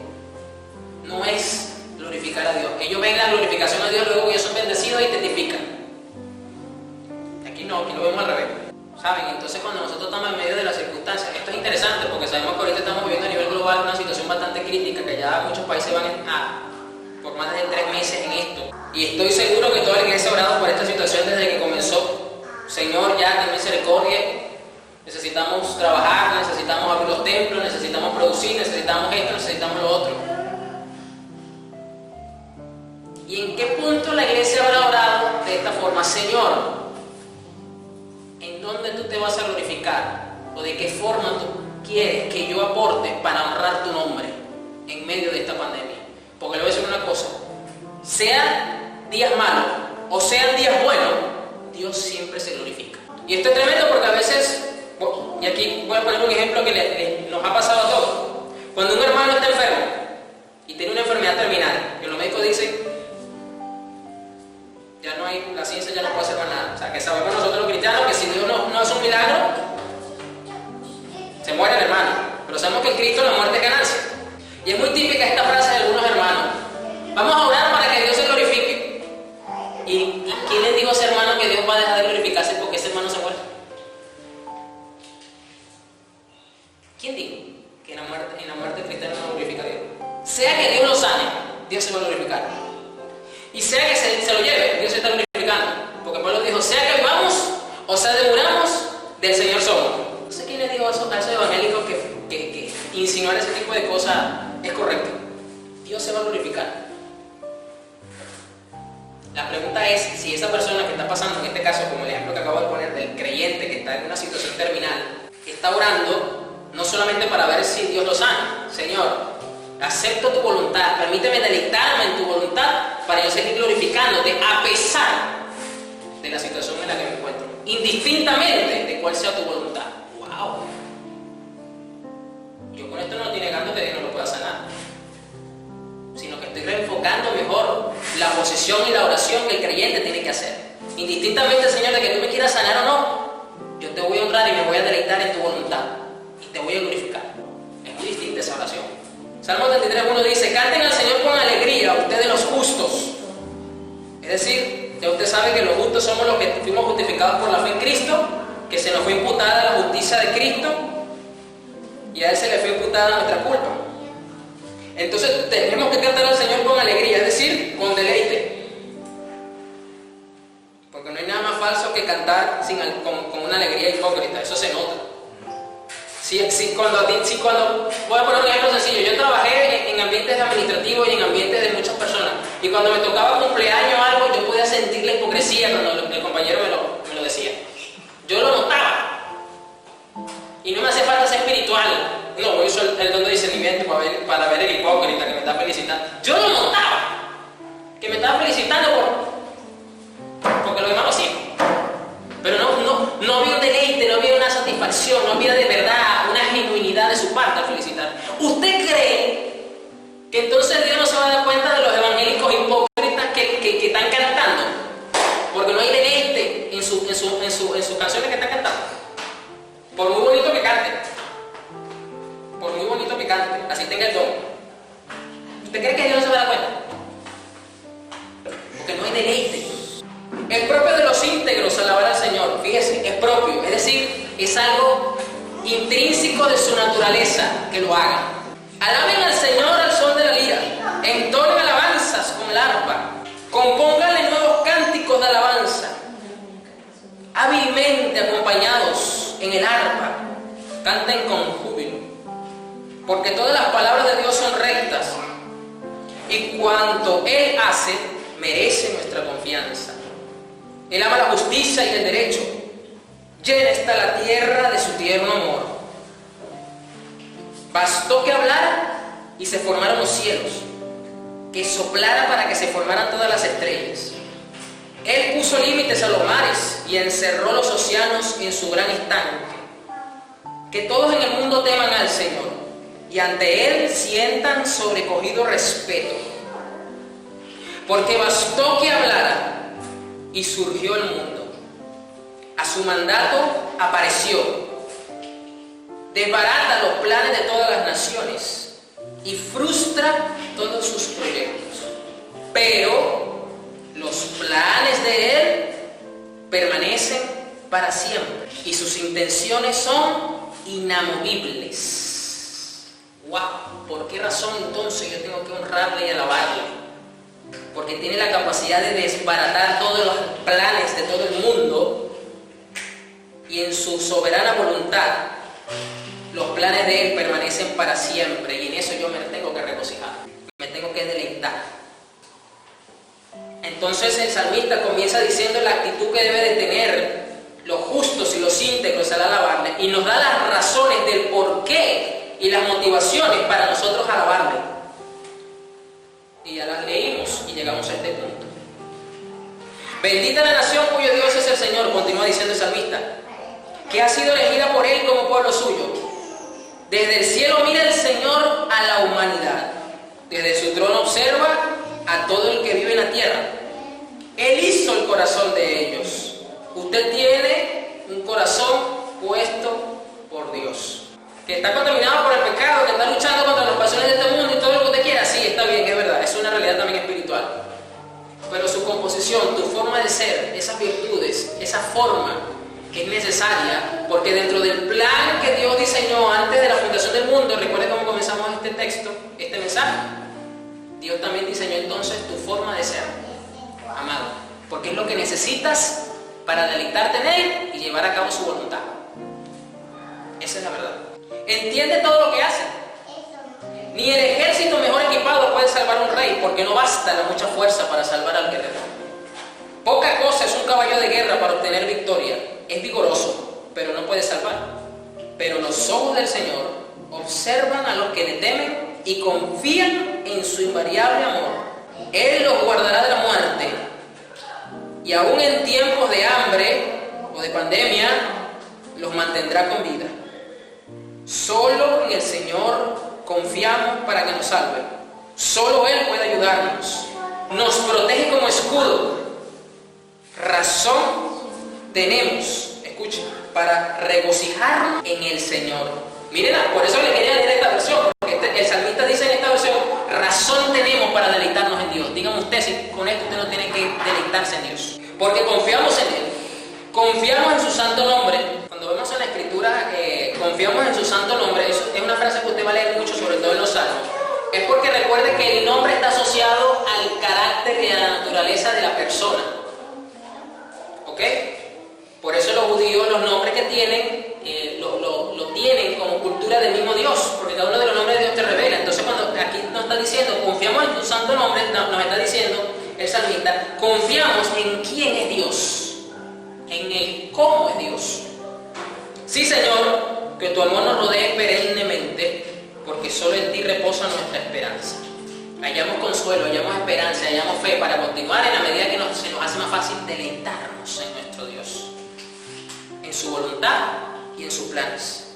no es glorificar a Dios. Ellos ven la glorificación a Dios, luego ellos son bendecidos y testifican. Aquí no, aquí lo vemos al revés. ¿Saben? Entonces cuando nosotros estamos en medio de las circunstancias, esto es interesante porque sabemos que ahorita estamos viviendo a nivel global una situación bastante crítica, que ya muchos países van por más de 3 meses en esto. Y estoy seguro que toda la iglesia ha orado por esta situación desde que comenzó. Señor, ya ten misericordia. Necesitamos trabajar, necesitamos abrir los templos, necesitamos producir, necesitamos esto, necesitamos lo otro. ¿Y en qué punto la iglesia habrá orado de esta forma? Señor, ¿en dónde tú te vas a glorificar? ¿O de qué forma tú quieres que yo aporte para honrar tu nombre en medio de esta pandemia? Porque le voy a decir una cosa, sean días malos o sean días buenos, Dios siempre se glorifica. Y esto es tremendo porque a veces, y aquí voy a poner un ejemplo que nos ha pasado a todos. Cuando un hermano está enfermo y tiene una enfermedad terminal, que los médicos dicen, ya no hay, la ciencia ya no puede hacer más nada. O sea, que sabemos nosotros los cristianos que si Dios no hace un milagro, se muere el hermano. Pero sabemos que en Cristo la muerte es ganancia. Y es muy típica esta frase de algunos hermanos. Vamos a orar para que Dios se glorifique. Y ¿Alguien dijo a ese hermano que Dios va a dejar de glorificarse porque ese hermano se muere? ¿Quién dijo que en la muerte cristiana no glorifica a Dios? Sea que Dios lo sane, Dios se va a glorificar. Y sea que se lo lleve, Dios se está glorificando. Porque Pablo dijo, sea que vivamos o sea que muramos, del Señor somos. No sé quién le dijo a esos evangélicos que insinuar ese tipo de cosas es correcto. Dios se va a glorificar. La pregunta es si esa persona que está pasando, en este caso, como el ejemplo que acabo de poner del creyente que está en una situación terminal, está orando no solamente para ver si Dios lo sana. Señor, acepto tu voluntad, permíteme deleitarme en tu voluntad para yo seguir glorificándote a pesar de la situación en la que me encuentro, indistintamente de cuál sea tu voluntad. ¡Wow! Yo con esto no estoy negando que Dios no lo pueda sanar, sino que estoy reenfocando mejor la posición y la oración que el creyente tiene que hacer. Indistintamente, Señor, de que tú me quieras sanar o no, yo te voy a honrar y me voy a deleitar en tu voluntad y te voy a glorificar. Es muy distinta esa oración. Salmo 33:1 dice, canten al Señor con alegría, ustedes los justos. Es decir, ya usted sabe que los justos somos los que fuimos justificados por la fe en Cristo, que se nos fue imputada la justicia de Cristo y a Él se le fue imputada nuestra culpa. Entonces tenemos que cantar al Señor con alegría, es decir, con deleite. Porque no hay nada más falso que cantar con una alegría hipócrita, eso se nota. Cuando voy a poner un ejemplo sencillo, yo trabajé en ambientes administrativos y en ambientes de muchas personas, y cuando me tocaba cumpleaños o algo, yo podía sentir la hipocresía cuando el compañero me lo decía. Yo lo notaba. Y no me hace falta ser espiritual. No, voy a usar el don de discernimiento para ver el hipócrita que me está felicitando. Yo lo notaba, que me estaba felicitando porque los demás lo hacían. Pero no había un deleite, no había una satisfacción, no había de verdad una genuinidad de su parte al felicitar. ¿Usted cree que entonces Dios no se va a dar cuenta de los evangélicos hipócritas que están cantando? Porque no hay deleite en sus canciones que están cantando. Por muy bonito que cante, así tenga el don. ¿Usted cree que Dios no se va a dar cuenta? Porque no hay deleite. Es propio de los íntegros alabar al Señor, fíjese, es propio, es decir, es algo intrínseco de su naturaleza que lo hagan. Alaben al Señor al son de la lira, entonen alabanzas con la arpa, compónganle nuevos cánticos de alabanza, hábilmente acompañados en el arpa, canten con júbilo, porque todas las palabras de Dios son rectas y cuanto Él hace merece nuestra confianza. Él ama la justicia y el derecho. Llena está la tierra de su tierno amor. Bastó que hablara y se formaron los cielos, que soplara para que se formaran todas las estrellas. Él puso límites a los mares y encerró los océanos en su gran estanque. Que todos en el mundo teman al Señor y ante Él sientan sobrecogido respeto. Porque bastó que hablara y surgió el mundo. A su mandato apareció. Desbarata los planes de todas las naciones y frustra todos sus proyectos. Pero los planes de Él permanecen para siempre y sus intenciones son inamovibles. ¡Wow! ¿Por qué razón entonces yo tengo que honrarle y alabarle? Porque tiene la capacidad de desbaratar todos los planes de todo el mundo y en su soberana voluntad los planes de Él permanecen para siempre, y en eso yo me tengo que regocijar, me tengo que deleitar. Entonces el salmista comienza diciendo la actitud que debe de tener los justos y los íntegros al alabarle, y nos da las razones del por qué y las motivaciones para nosotros alabarle. Y ya las leímos y llegamos a este punto. Bendita la nación cuyo Dios es el Señor, continúa diciendo el salmista, que ha sido elegida por Él como pueblo suyo. Desde el cielo mira el Señor a la humanidad, desde su trono observa a todo el que vive en la tierra. Él hizo el corazón de ellos. Usted tiene un corazón puesto por Dios, que está contaminado por el pecado, que está luchando contra las pasiones de este mundo y todo lo que usted quiera. Sí, está bien, es verdad, es una realidad también espiritual. Pero su composición posición, tu forma de ser, esas virtudes, esa forma que es necesaria, porque dentro del plan que Dios diseñó antes de la fundación del mundo, recuerden cómo comenzamos este texto, este mensaje, Dios también diseñó entonces tu forma de ser, amado, porque es lo que necesitas para deleitarte en Él y llevar a cabo su voluntad. Esa es la verdad. Entiende todo lo que hace. Ni el ejército mejor equipado puede salvar a un rey, porque no basta la mucha fuerza para salvar al guerrero. Poca cosa es un caballo de guerra para obtener victoria. Es vigoroso, pero no puede salvar. Pero los ojos del Señor observan a los que le temen y confían en su invariable amor. Él los guardará de la muerte, y aún en tiempos de hambre o de pandemia, los mantendrá con vida. Solo en el Señor confiamos para que nos salve. Solo Él puede ayudarnos. Nos protege como escudo. Razón tenemos, escuchen, para regocijarnos en el Señor. Miren, por eso le quería leer esta versión, porque el salmista dice en esta versión, razón tenemos para deleitarnos en Dios. Dígame usted si con esto usted no tiene que deleitarse en Dios. Porque confiamos en Él, confiamos en su santo nombre. Cuando vemos en la Escritura, confiamos en su santo nombre, eso es una frase que usted va a leer mucho, sobre todo en los Salmos. Es porque recuerde que el nombre está asociado al carácter y a la naturaleza de la persona. ¿Ok? Por eso los judíos, los nombres que tienen, lo tienen como cultura del mismo Dios, porque cada uno de los nombres de Dios te revela. Entonces cuando aquí nos está diciendo, confiamos en tu santo nombre, nos está diciendo el salmista, confiamos en quién es Dios, en el cómo es Dios. Sí, Señor, que tu amor nos rodee perennemente, porque solo en ti reposa nuestra esperanza. Hallamos consuelo, hallamos esperanza, hallamos fe para continuar en la medida que se nos hace más fácil deleitarnos en nuestro Dios, en su voluntad y en sus planes.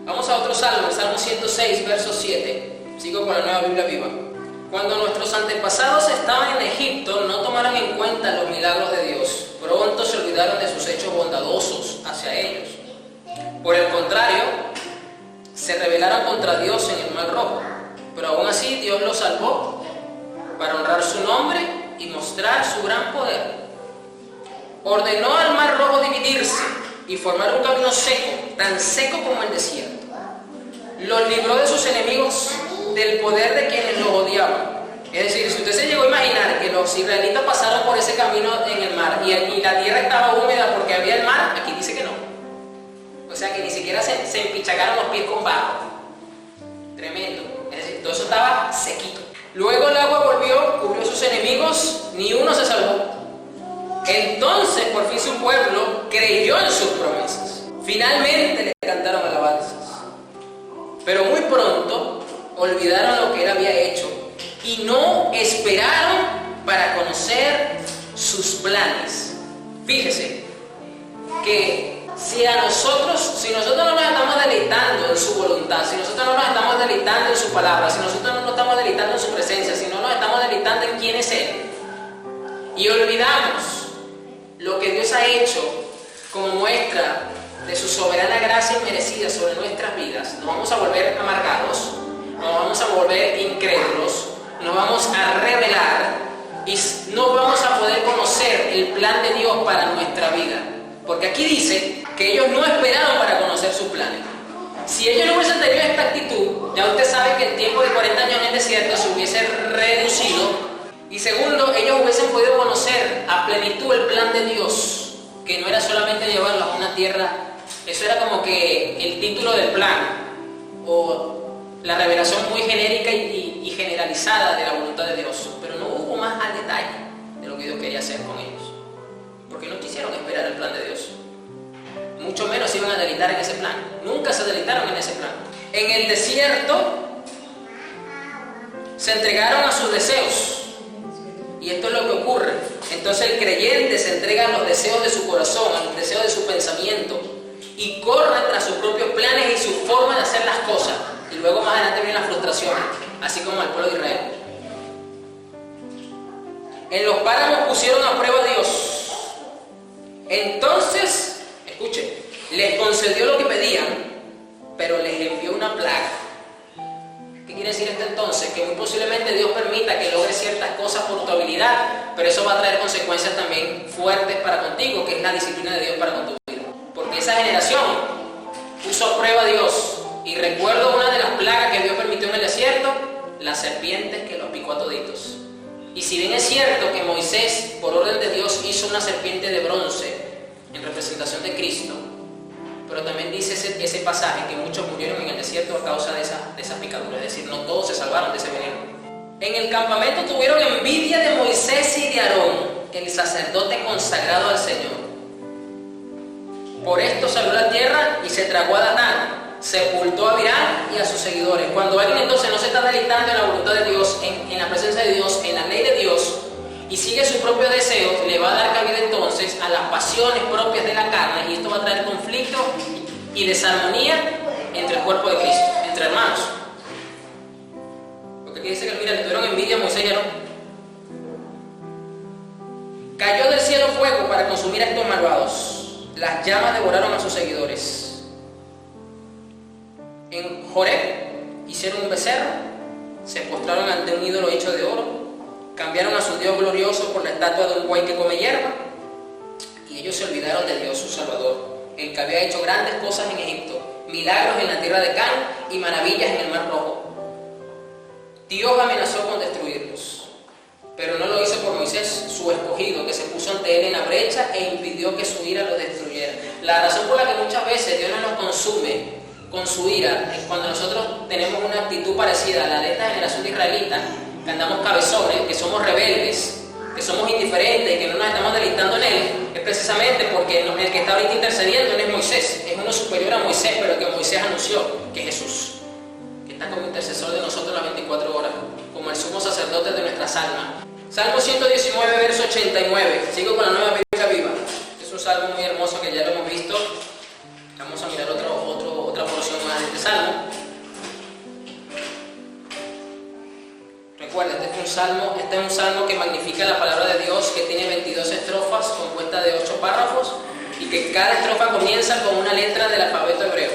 Vamos a otro salmo, el Salmo 106, verso 7. Sigo con la Nueva Biblia Viva. Cuando nuestros antepasados estaban en Egipto, no tomaron en cuenta los milagros de Dios. Pronto se olvidaron de sus hechos bondadosos hacia ellos. Por el contrario, se rebelaron contra Dios en el Mar Rojo. Pero aún así Dios los salvó para honrar su nombre y mostrar su gran poder. Ordenó al Mar Rojo dividirse y formar un camino seco, tan seco como el desierto. Los libró de sus enemigos, del poder de quienes los odiaban. Es decir, si usted se llegó a imaginar que los israelitas pasaron por ese camino en el mar y la tierra estaba húmeda porque había el mar, aquí dice que no. O sea que ni siquiera se empichacaron los pies con barro. Tremendo. Es decir, todo eso estaba sequito. Luego el agua volvió, cubrió a sus enemigos, ni uno se salvó. Entonces por fin su pueblo creyó en sus promesas. Finalmente le cantaron alabanzas. Pero muy pronto olvidaron lo que él había hecho y no esperaron para conocer sus planes. Fíjese que si nosotros no nos estamos deleitando en su voluntad, si nosotros no nos estamos deleitando en su palabra, si nosotros no nos estamos deleitando en su presencia, si no nos estamos deleitando en quién es Él, y olvidamos lo que Dios ha hecho como muestra de su soberana gracia inmerecida sobre nuestras vidas, nos vamos a volver amargados, nos vamos a volver incrédulos, nos vamos a rebelar y no vamos a poder conocer el plan de Dios para nuestra vida. Porque aquí dice que ellos no esperaron para conocer sus planes. Si ellos no hubiesen tenido esta actitud, ya usted sabe que el tiempo de 40 años en el desierto se hubiese reducido. Y segundo, ellos hubiesen podido conocer a plenitud el plan de Dios, que no era solamente llevarlos a una tierra. Eso era como que el título del plan, o la revelación muy genérica y generalizada de la voluntad de Dios, pero no hubo más al detalle de lo que Dios quería hacer con ellos, porque no quisieron esperar el plan de Dios, mucho menos se iban a deleitar en ese plan, nunca se deleitaron en ese plan. En el desierto se entregaron a sus deseos, y esto es lo que ocurre. Entonces el creyente se entrega a los deseos de su corazón, a los deseos de su pensamiento, y corre tras sus propios planes y su forma de hacer las cosas. Y luego más adelante vienen las frustraciones, así como al pueblo de Israel. En los páramos pusieron a prueba a Dios. Entonces, escuchen, les concedió lo que pedían, pero les envió una plaga. ¿Qué quiere decir esto entonces? Que muy posiblemente Dios permita que logre ciertas cosas por tu habilidad mirar, pero eso va a traer consecuencias también fuertes para contigo, que es la disciplina de Dios para con tu vida. Porque esa generación puso a prueba a Dios. Y recuerdo una de las plagas que Dios permitió en el desierto, las serpientes que los picó a toditos. Y si bien es cierto que Moisés, por orden de Dios, hizo una serpiente de bronce en representación de Cristo, pero también dice ese pasaje que muchos murieron en el desierto a causa de esas picaduras, es decir, no todos se salvaron de ese veneno. En el campamento tuvieron envidia de Moisés y de Aarón, el sacerdote consagrado al Señor. Por esto salió a la tierra y se tragó a Datán, sepultó a Abiram y a sus seguidores. Cuando alguien entonces no se está deleitando en la voluntad de Dios, en la presencia de Dios, en la ley de Dios, y sigue sus propios deseos, le va a dar cabida entonces a las pasiones propias de la carne, y esto va a traer conflicto y desarmonía entre el cuerpo de Cristo, entre hermanos. Porque aquí dice que, mira, le tuvieron envidia a Moisés y Aarón. Cayó del cielo fuego para consumir a estos malvados. Las llamas devoraron a sus seguidores. En Joreb hicieron un becerro, se postraron ante un ídolo hecho de oro, cambiaron a su Dios glorioso por la estatua de un buey que come hierba, y ellos se olvidaron de Dios su Salvador, el que había hecho grandes cosas en Egipto, milagros en la tierra de Canaán y maravillas en el Mar Rojo. Dios amenazó con destruirlos, pero no lo hizo por Moisés, su escogido, que se puso ante él en la brecha e impidió que su ira los destruyera. La razón por la que muchas veces Dios no nos consume con su ira es cuando nosotros tenemos una actitud parecida a la de esta generación de israelitas, que andamos cabezones, que somos rebeldes, que somos indiferentes y que no nos estamos deleitando en él. Es precisamente porque el que está ahorita intercediendo no es Moisés, es uno superior a Moisés, pero que Moisés anunció, que es Jesús, que está como intercesor de nosotros las 24 horas, como el sumo sacerdote de nuestras almas. Salmo 119, verso 89. Sigo con la Nueva Biblia Viva. Es un salmo muy hermoso que ya lo hemos visto. Vamos a mirar otra porción más de este salmo. Recuerda, este es un salmo que magnifica la palabra de Dios, que tiene 22 estrofas compuestas de 8 párrafos y que cada estrofa comienza con una letra del alfabeto hebreo.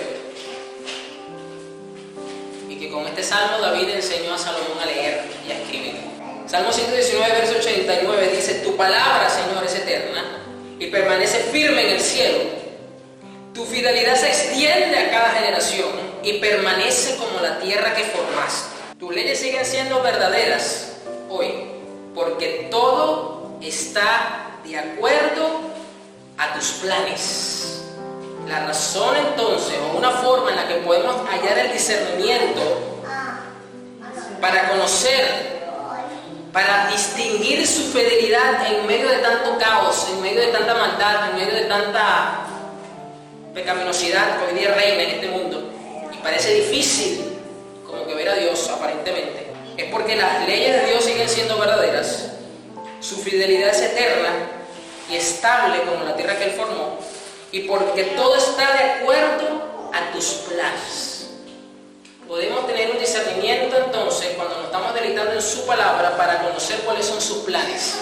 Y que con este salmo David enseñó a Salomón a leer y a escribir. Salmo 119, verso 89 dice: Tu palabra, Señor, es eterna y permanece firme en el cielo. Tu fidelidad se extiende a cada generación y permanece como la tierra que formaste. Tus leyes siguen siendo verdaderas hoy, porque todo está de acuerdo a tus planes. La razón entonces, o una forma en la que podemos hallar el discernimiento para conocer, para distinguir su fidelidad en medio de tanto caos, en medio de tanta maldad, en medio de tanta pecaminosidad que hoy día reina en este mundo, y parece difícil como que ver a Dios aparentemente, es porque las leyes de Dios siguen siendo verdaderas, su fidelidad es eterna y estable como la tierra que Él formó, y porque todo está de acuerdo a tus planes. Podemos tener un discernimiento entonces cuando nos estamos deleitando en su palabra para conocer cuáles son sus planes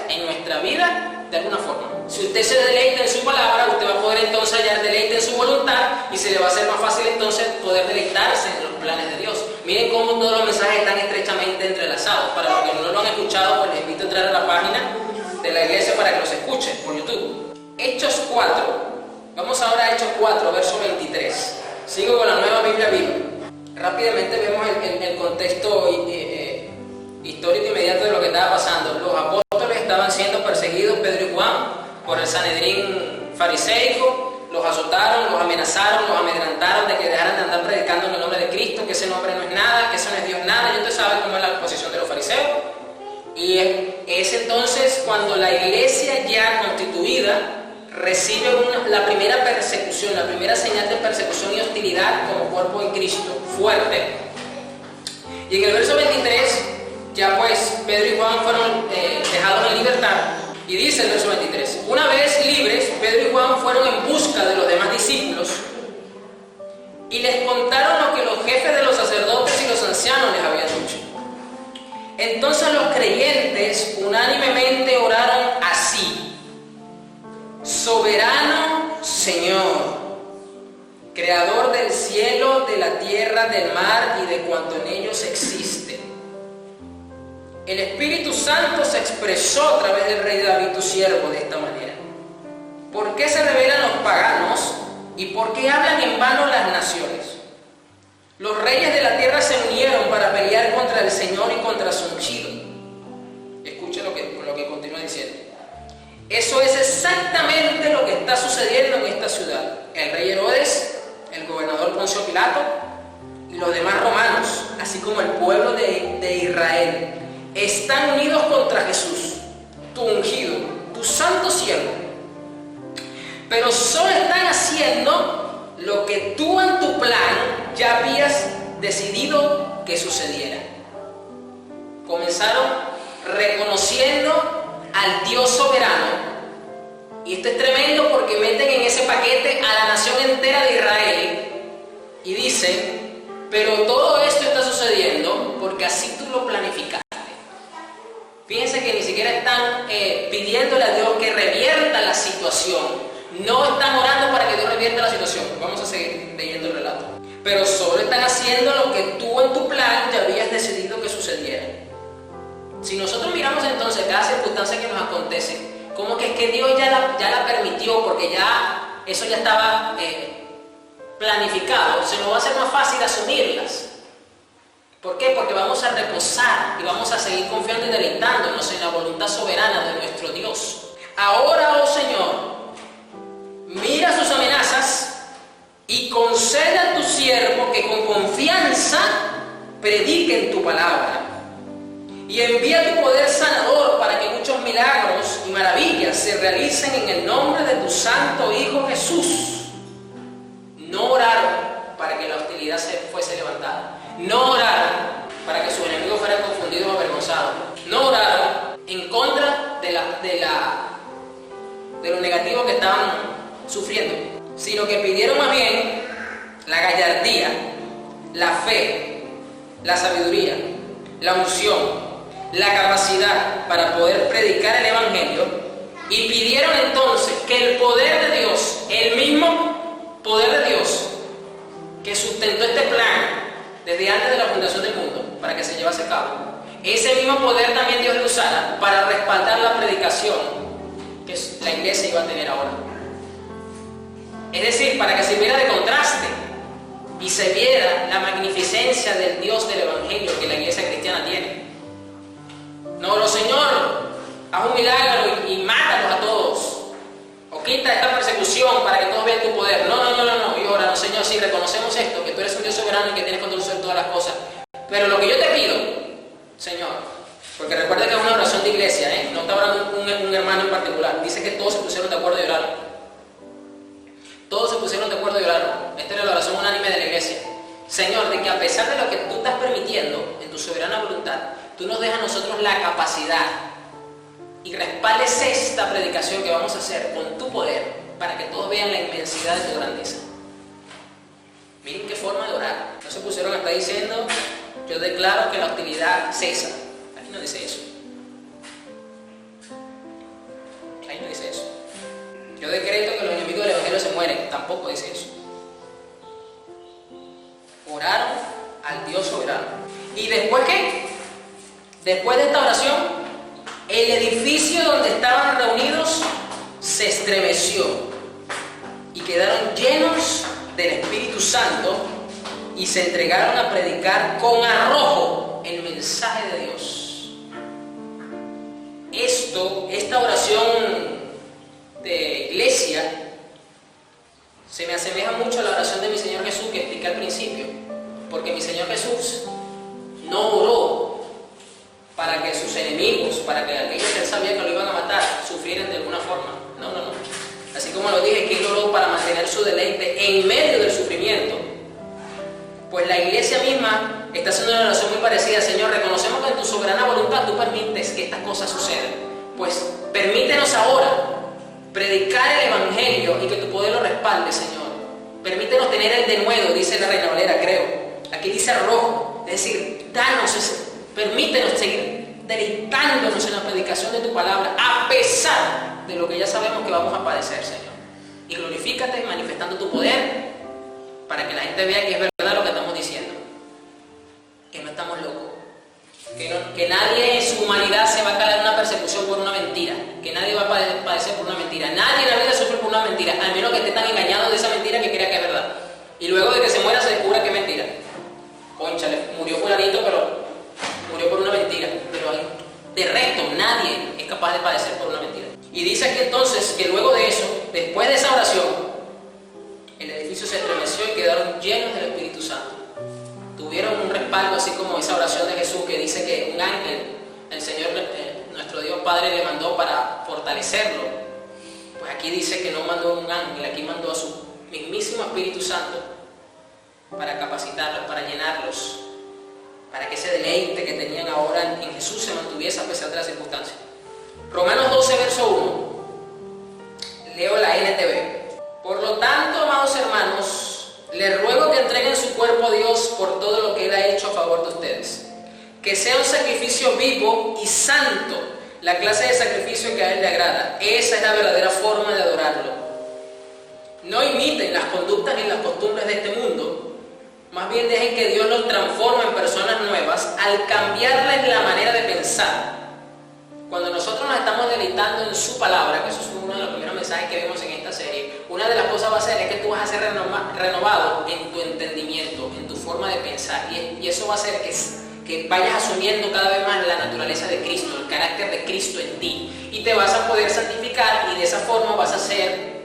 en nuestra vida de alguna forma. Si usted se deleita en su palabra, usted va a poder entonces hallar deleite en su voluntad y se le va a hacer más fácil entonces poder deleitarse en los planes de Dios. Miren cómo todos los mensajes están estrechamente entrelazados. Para los que no lo han escuchado, pues les invito a entrar a la página de la iglesia para que los escuchen por YouTube. Hechos 4. Vamos ahora a Hechos 4, verso 23. Sigo con la Nueva Biblia Viva. Rápidamente vemos el contexto histórico inmediato de lo que estaba pasando. Los apóstoles estaban siendo perseguidos, Pedro y Juan, por el Sanedrín fariseico. Los azotaron, los amenazaron, los amedrentaron de que dejaran de andar predicando en el nombre de Cristo, que ese nombre no es nada, que eso no es Dios nada. Y usted sabe cómo es la posición de los fariseos. Y es entonces cuando la iglesia ya constituida recibe la primera persecución, la primera señal de persecución y hostilidad como cuerpo en Cristo, fuerte. Y en el verso 23, ya pues Pedro y Juan fueron dejados en libertad, y dice el verso 23: Una vez libres, Pedro y Juan fueron en busca de los demás discípulos y les contaron lo que los jefes de los sacerdotes y los ancianos les habían dicho. Entonces los creyentes unánimemente oraron así: Soberano Señor, Creador del cielo, de la tierra, del mar y de cuanto en ellos existe, El Espíritu Santo se expresó a través del rey David, tu siervo, de esta manera. ¿Por qué se rebelan los paganos y por qué hablan en vano las naciones? Los reyes de la tierra se unieron para pelear contra el Señor y contra su ungido. Escuche lo que continúa diciendo. Eso es exactamente lo que está sucediendo en esta ciudad. El rey Herodes, el gobernador Poncio Pilato y los demás romanos, así como el pueblo de Israel, están unidos contra Jesús, tu ungido, tu santo siervo. Pero solo están haciendo lo que tú en tu plan ya habías decidido que sucediera. Comenzaron reconociendo al Dios soberano. Y esto es tremendo porque meten en ese paquete a la nación entera de Israel y dicen, pero todo esto está sucediendo porque así tú lo planificaste. Fíjense que ni siquiera están pidiéndole a Dios que revierta la situación. No están orando para que Dios revierta la situación. Vamos a seguir leyendo el relato. Pero solo están haciendo lo que tú en tu plan ya habías decidido que sucediera. Si nosotros miramos entonces cada circunstancia que nos acontece, como que es que Dios ya la permitió porque ya eso ya estaba planificado, se nos va a hacer más fácil asumirlas. ¿Por qué? Porque vamos a reposar y vamos a seguir confiando y deleitándonos en la voluntad soberana de nuestro Dios. Ahora, oh Señor, mira sus amenazas y concede a tu siervo que con confianza predique en tu palabra. Y envía tu poder sanador para que muchos milagros y maravillas se realicen en el nombre de tu santo Hijo Jesús. No oraron para que la hostilidad fuese levantada. No oraron para que sus enemigos fueran confundidos o avergonzados. No oraron en contra de lo negativo que estaban sufriendo, sino que pidieron más bien la gallardía, la fe, la sabiduría, la unción, la capacidad para poder predicar el Evangelio, y pidieron entonces que el poder de Dios, el mismo poder de Dios que sustentó este plan desde antes de la fundación del mundo para que se llevase a cabo, ese mismo poder también Dios lo usara para respaldar la predicación que la iglesia iba a tener ahora. Es decir, para que sirviera de contraste y se viera la magnificencia del Dios del Evangelio que la iglesia cristiana tiene. No, Señor, haz un milagro y mátalos a todos. O quita esta persecución para que todos vean tu poder. No. Y óralo, Señor, sí, reconocemos esto, que tú eres un Dios soberano y que tienes control sobre todas las cosas. Pero lo que yo te pido, Señor, porque recuerda que es una oración de iglesia, no está orando un hermano en particular. Dice que todos se pusieron de acuerdo y oraron. Todos se pusieron de acuerdo y oraron. Esta era la oración unánime de la iglesia. Señor, de que a pesar de lo que tú estás permitiendo en tu soberana voluntad, tú nos dejas a nosotros la capacidad y respaldes esta predicación que vamos a hacer con tu poder para que todos vean la inmensidad de tu grandeza. Miren qué forma de orar. No se pusieron hasta diciendo, yo declaro que la hostilidad cesa. Aquí no dice eso. Ahí no dice eso. Yo decreto que los enemigos del Evangelio se mueren. Tampoco dice eso. Oraron al Dios soberano. ¿Y después qué? Después de esta oración, el edificio donde estaban reunidos se estremeció y quedaron llenos del Espíritu Santo y se entregaron a predicar con arrojo el mensaje de Dios. Esta oración de iglesia se me asemeja mucho a la oración de mi Señor Jesús que expliqué al principio, porque mi Señor Jesús no oró para que sus enemigos, para que aquellos que él sabía que lo iban a matar, sufrieran de alguna forma. No. Así como lo dije, que él oró para mantener su deleite en medio del sufrimiento. Pues la iglesia misma está haciendo una oración muy parecida. Señor, reconocemos que en tu soberana voluntad tú permites que estas cosas sucedan. Pues permítenos ahora predicar el Evangelio y que tu poder lo respalde, Señor. Permítenos tener el denuedo, dice la Reina Valera, creo. Aquí dice arrojo, es decir, permítenos seguir deleitándonos en la predicación de tu palabra, a pesar de lo que ya sabemos que vamos a padecer, Señor. Y glorifícate manifestando tu poder para que la gente vea que es verdad lo que estamos diciendo, que no estamos locos, que nadie en su nadie va a padecer por una mentira. Nadie en la vida sufre por una mentira, al menos que esté tan engañado de esa mentira que crea que es verdad. Y luego de que se muera se descubra que es mentira. Cónchale, murió fulanito, pero murió por una mentira. Pero de resto, nadie es capaz de padecer por una mentira. Y dice aquí entonces que luego de eso, después de esa oración, el edificio se estremeció y quedaron llenos del Espíritu Santo. Tuvieron un respaldo, así como esa oración de Jesús que dice que un ángel, el Señor, nuestro Dios Padre, le mandó para fortalecerlo. Pues aquí dice que no mandó un ángel, aquí mandó a su mismísimo Espíritu Santo para capacitarlos, para llenarlos, para que ese deleite que tenían ahora en Jesús se mantuviese a pesar de las circunstancias. Romanos 12, verso 1. Leo la NTV. Por lo tanto, amados hermanos, les ruego que entreguen su cuerpo a Dios por todo lo que Él ha hecho a favor de ustedes. Que sea un sacrificio vivo y santo, la clase de sacrificio que a Él le agrada. Esa es la verdadera forma de adorarlo. No imiten las conductas ni las costumbres de este mundo, más bien dejen que Dios los transforme en personas nuevas al cambiarles la manera de pensar. Cuando nosotros nos estamos deleitando en su palabra, que eso es uno de los primeros mensajes que vemos en esta serie, una de las cosas va a ser es que tú vas a ser renovado en tu entendimiento, en tu forma de pensar, y eso va a hacer que vayas asumiendo cada vez más la naturaleza de Cristo, el carácter de Cristo en ti, y te vas a poder santificar, y de esa forma vas a ser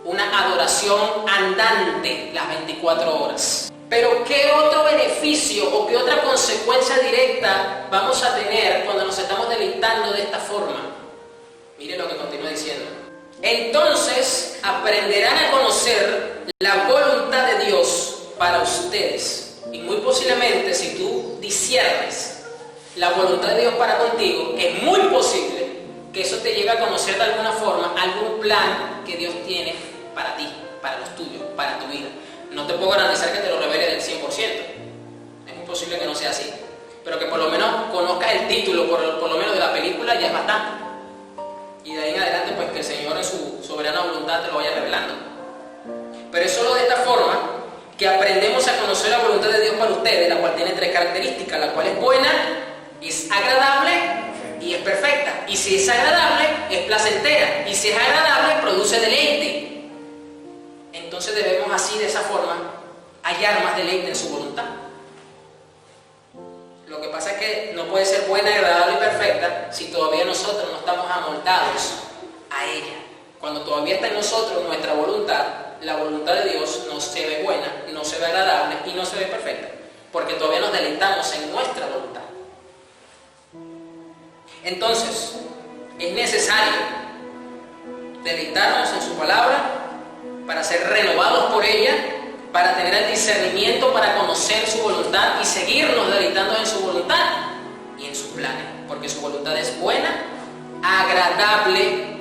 una adoración andante las 24 horas. Pero ¿qué otro beneficio o qué otra consecuencia directa vamos a tener cuando nos estamos deleitando de esta forma? Mire lo que continúa diciendo. Entonces aprenderán a conocer la voluntad de Dios para ustedes. Y muy posiblemente, si tú disiernes la voluntad de Dios para contigo, es muy posible que eso te lleve a conocer de alguna forma algún plan que Dios tiene para ti, para los tuyos, para tu vida. No te puedo garantizar que te lo revele del 100%. Es muy posible que no sea así. Pero que por lo menos conozcas el título, por lo menos de la película, ya es bastante. Y de ahí en adelante, pues que el Señor en su soberana voluntad te lo vaya revelando. Pero es solo de esta forma que aprendemos a conocer la voluntad de Dios para ustedes, la cual tiene 3 características, la cual es buena, es agradable y es perfecta. Y si es agradable, es placentera. Y si es agradable, produce deleite. Entonces debemos así, de esa forma, hallar más deleite en su voluntad. Lo que pasa es que no puede ser buena, agradable y perfecta si todavía nosotros no estamos amoldados a ella. Cuando todavía está en nosotros nuestra voluntad, la voluntad de Dios no se ve buena, no se ve agradable y no se ve perfecta, porque todavía nos deleitamos en nuestra voluntad. Entonces, es necesario deleitarnos en su palabra para ser renovados por ella, para tener el discernimiento, para conocer su voluntad y seguirnos deleitando en su voluntad y en sus planes, porque su voluntad es buena, agradable,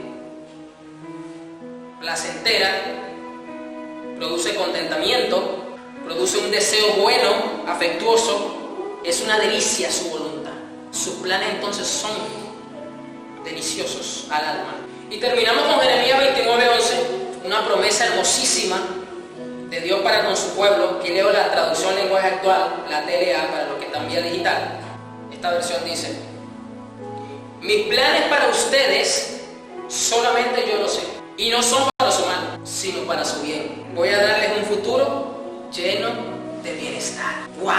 placentera, produce contentamiento, produce un deseo bueno, afectuoso, es una delicia su voluntad. Sus planes entonces son deliciosos al alma. Y terminamos con Jeremías 29:11. Una promesa hermosísima de Dios para con su pueblo. Aquí leo la traducción lenguaje actual, la TLA, para los que están vía digital. Esta versión dice: mis planes para ustedes solamente yo lo sé, y no son para su mal, sino para su bien. Voy a darles un futuro lleno de bienestar. ¡Wow!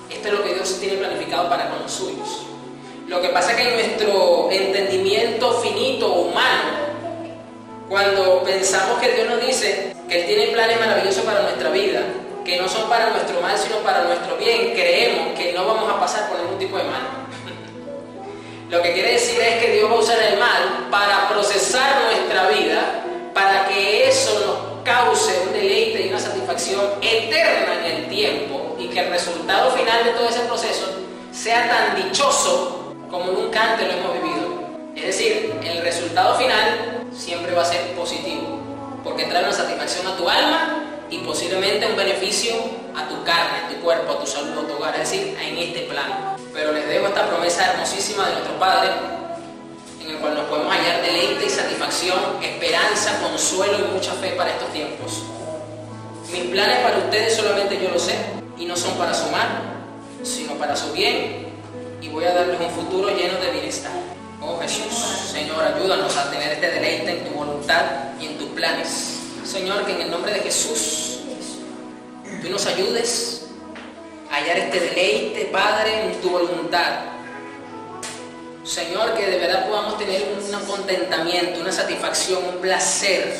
Esto es lo que Dios tiene planificado para con los suyos. Lo que pasa es que en nuestro entendimiento finito, humano, cuando pensamos que Dios nos dice que Él tiene planes maravillosos para nuestra vida, que no son para nuestro mal, sino para nuestro bien, creemos que no vamos a pasar por ningún tipo de mal. Lo que quiere decir es que Dios va a usar el mal para procesar nuestra vida, para que eso nos cause un deleite y una satisfacción eterna en el tiempo, y que el resultado final de todo ese proceso sea tan dichoso como nunca antes lo hemos vivido. Es decir, el resultado final siempre va a ser positivo, porque trae una satisfacción a tu alma y posiblemente un beneficio a tu carne, a tu cuerpo, a tu salud, a tu hogar, es decir, en este plano. Pero les dejo esta promesa hermosísima de nuestro Padre, en el cual nos podemos hallar deleite y satisfacción, esperanza, consuelo y mucha fe para estos tiempos. Mis planes para ustedes solamente yo lo sé, y no son para su mal, sino para su bien, y voy a darles un futuro lleno de bienestar. Oh Jesús, Señor, ayúdanos a tener este deleite en tu voluntad y en tus planes. Señor, que en el nombre de Jesús tú nos ayudes a hallar este deleite, Padre, en tu voluntad. Señor, que de verdad podamos tener un contentamiento, una satisfacción, un placer,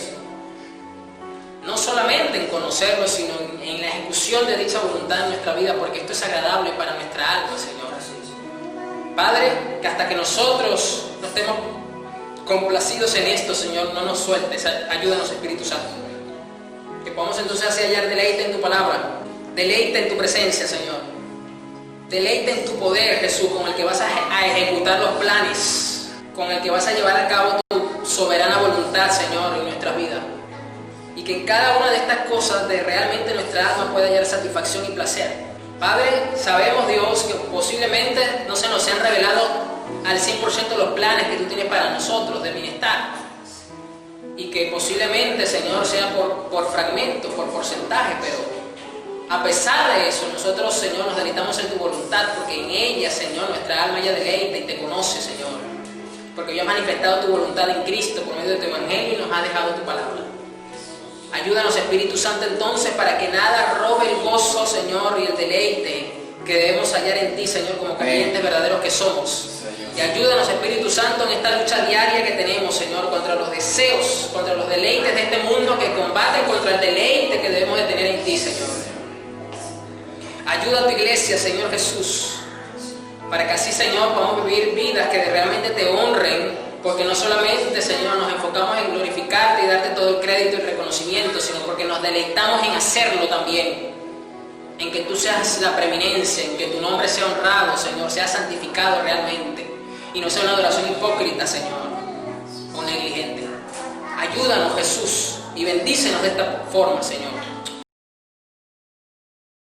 no solamente en conocerlo, sino en la ejecución de dicha voluntad en nuestra vida, porque esto es agradable para nuestra alma, Señor. Padre, que hasta que nosotros no estemos complacidos en esto, Señor, no nos sueltes, ayúdanos, Espíritu Santo. Que podamos entonces así hallar deleite en tu palabra, deleite en tu presencia, Señor. Deleite en tu poder, Jesús, con el que vas a ejecutar los planes, con el que vas a llevar a cabo tu soberana voluntad, Señor, en nuestras vidas. Y que en cada una de estas cosas de realmente nuestra alma pueda hallar satisfacción y placer. Padre, sabemos, Dios, que posiblemente no se nos han revelado al 100% los planes que tú tienes para nosotros de bienestar. Y que posiblemente, Señor, sea por fragmentos, por porcentaje, pero a pesar de eso, nosotros, Señor, nos deleitamos en tu voluntad, porque en ella, Señor, nuestra alma ya deleita y te conoce, Señor. Porque yo he manifestado tu voluntad en Cristo por medio de tu evangelio y nos ha dejado tu palabra. Ayúdanos, Espíritu Santo, entonces, para que nada robe el gozo, Señor, y el deleite que debemos hallar en ti, Señor, como creyentes verdaderos que somos. Y ayúdanos, Espíritu Santo, en esta lucha diaria que tenemos, Señor, contra los deseos, contra los deleites de este mundo que combaten contra el deleite que debemos de tener en ti, Señor. Ayuda a tu iglesia, Señor Jesús, para que así, Señor, podamos vivir vidas que realmente te honren, porque no solamente, Señor, nos enfocamos en glorificarte y darte todo el crédito y el reconocimiento, sino porque nos deleitamos en hacerlo también, en que tú seas la preeminencia, en que tu nombre sea honrado, Señor, sea santificado realmente, y no sea una adoración hipócrita, Señor, o negligente. Ayúdanos, Jesús, y bendícenos de esta forma, Señor.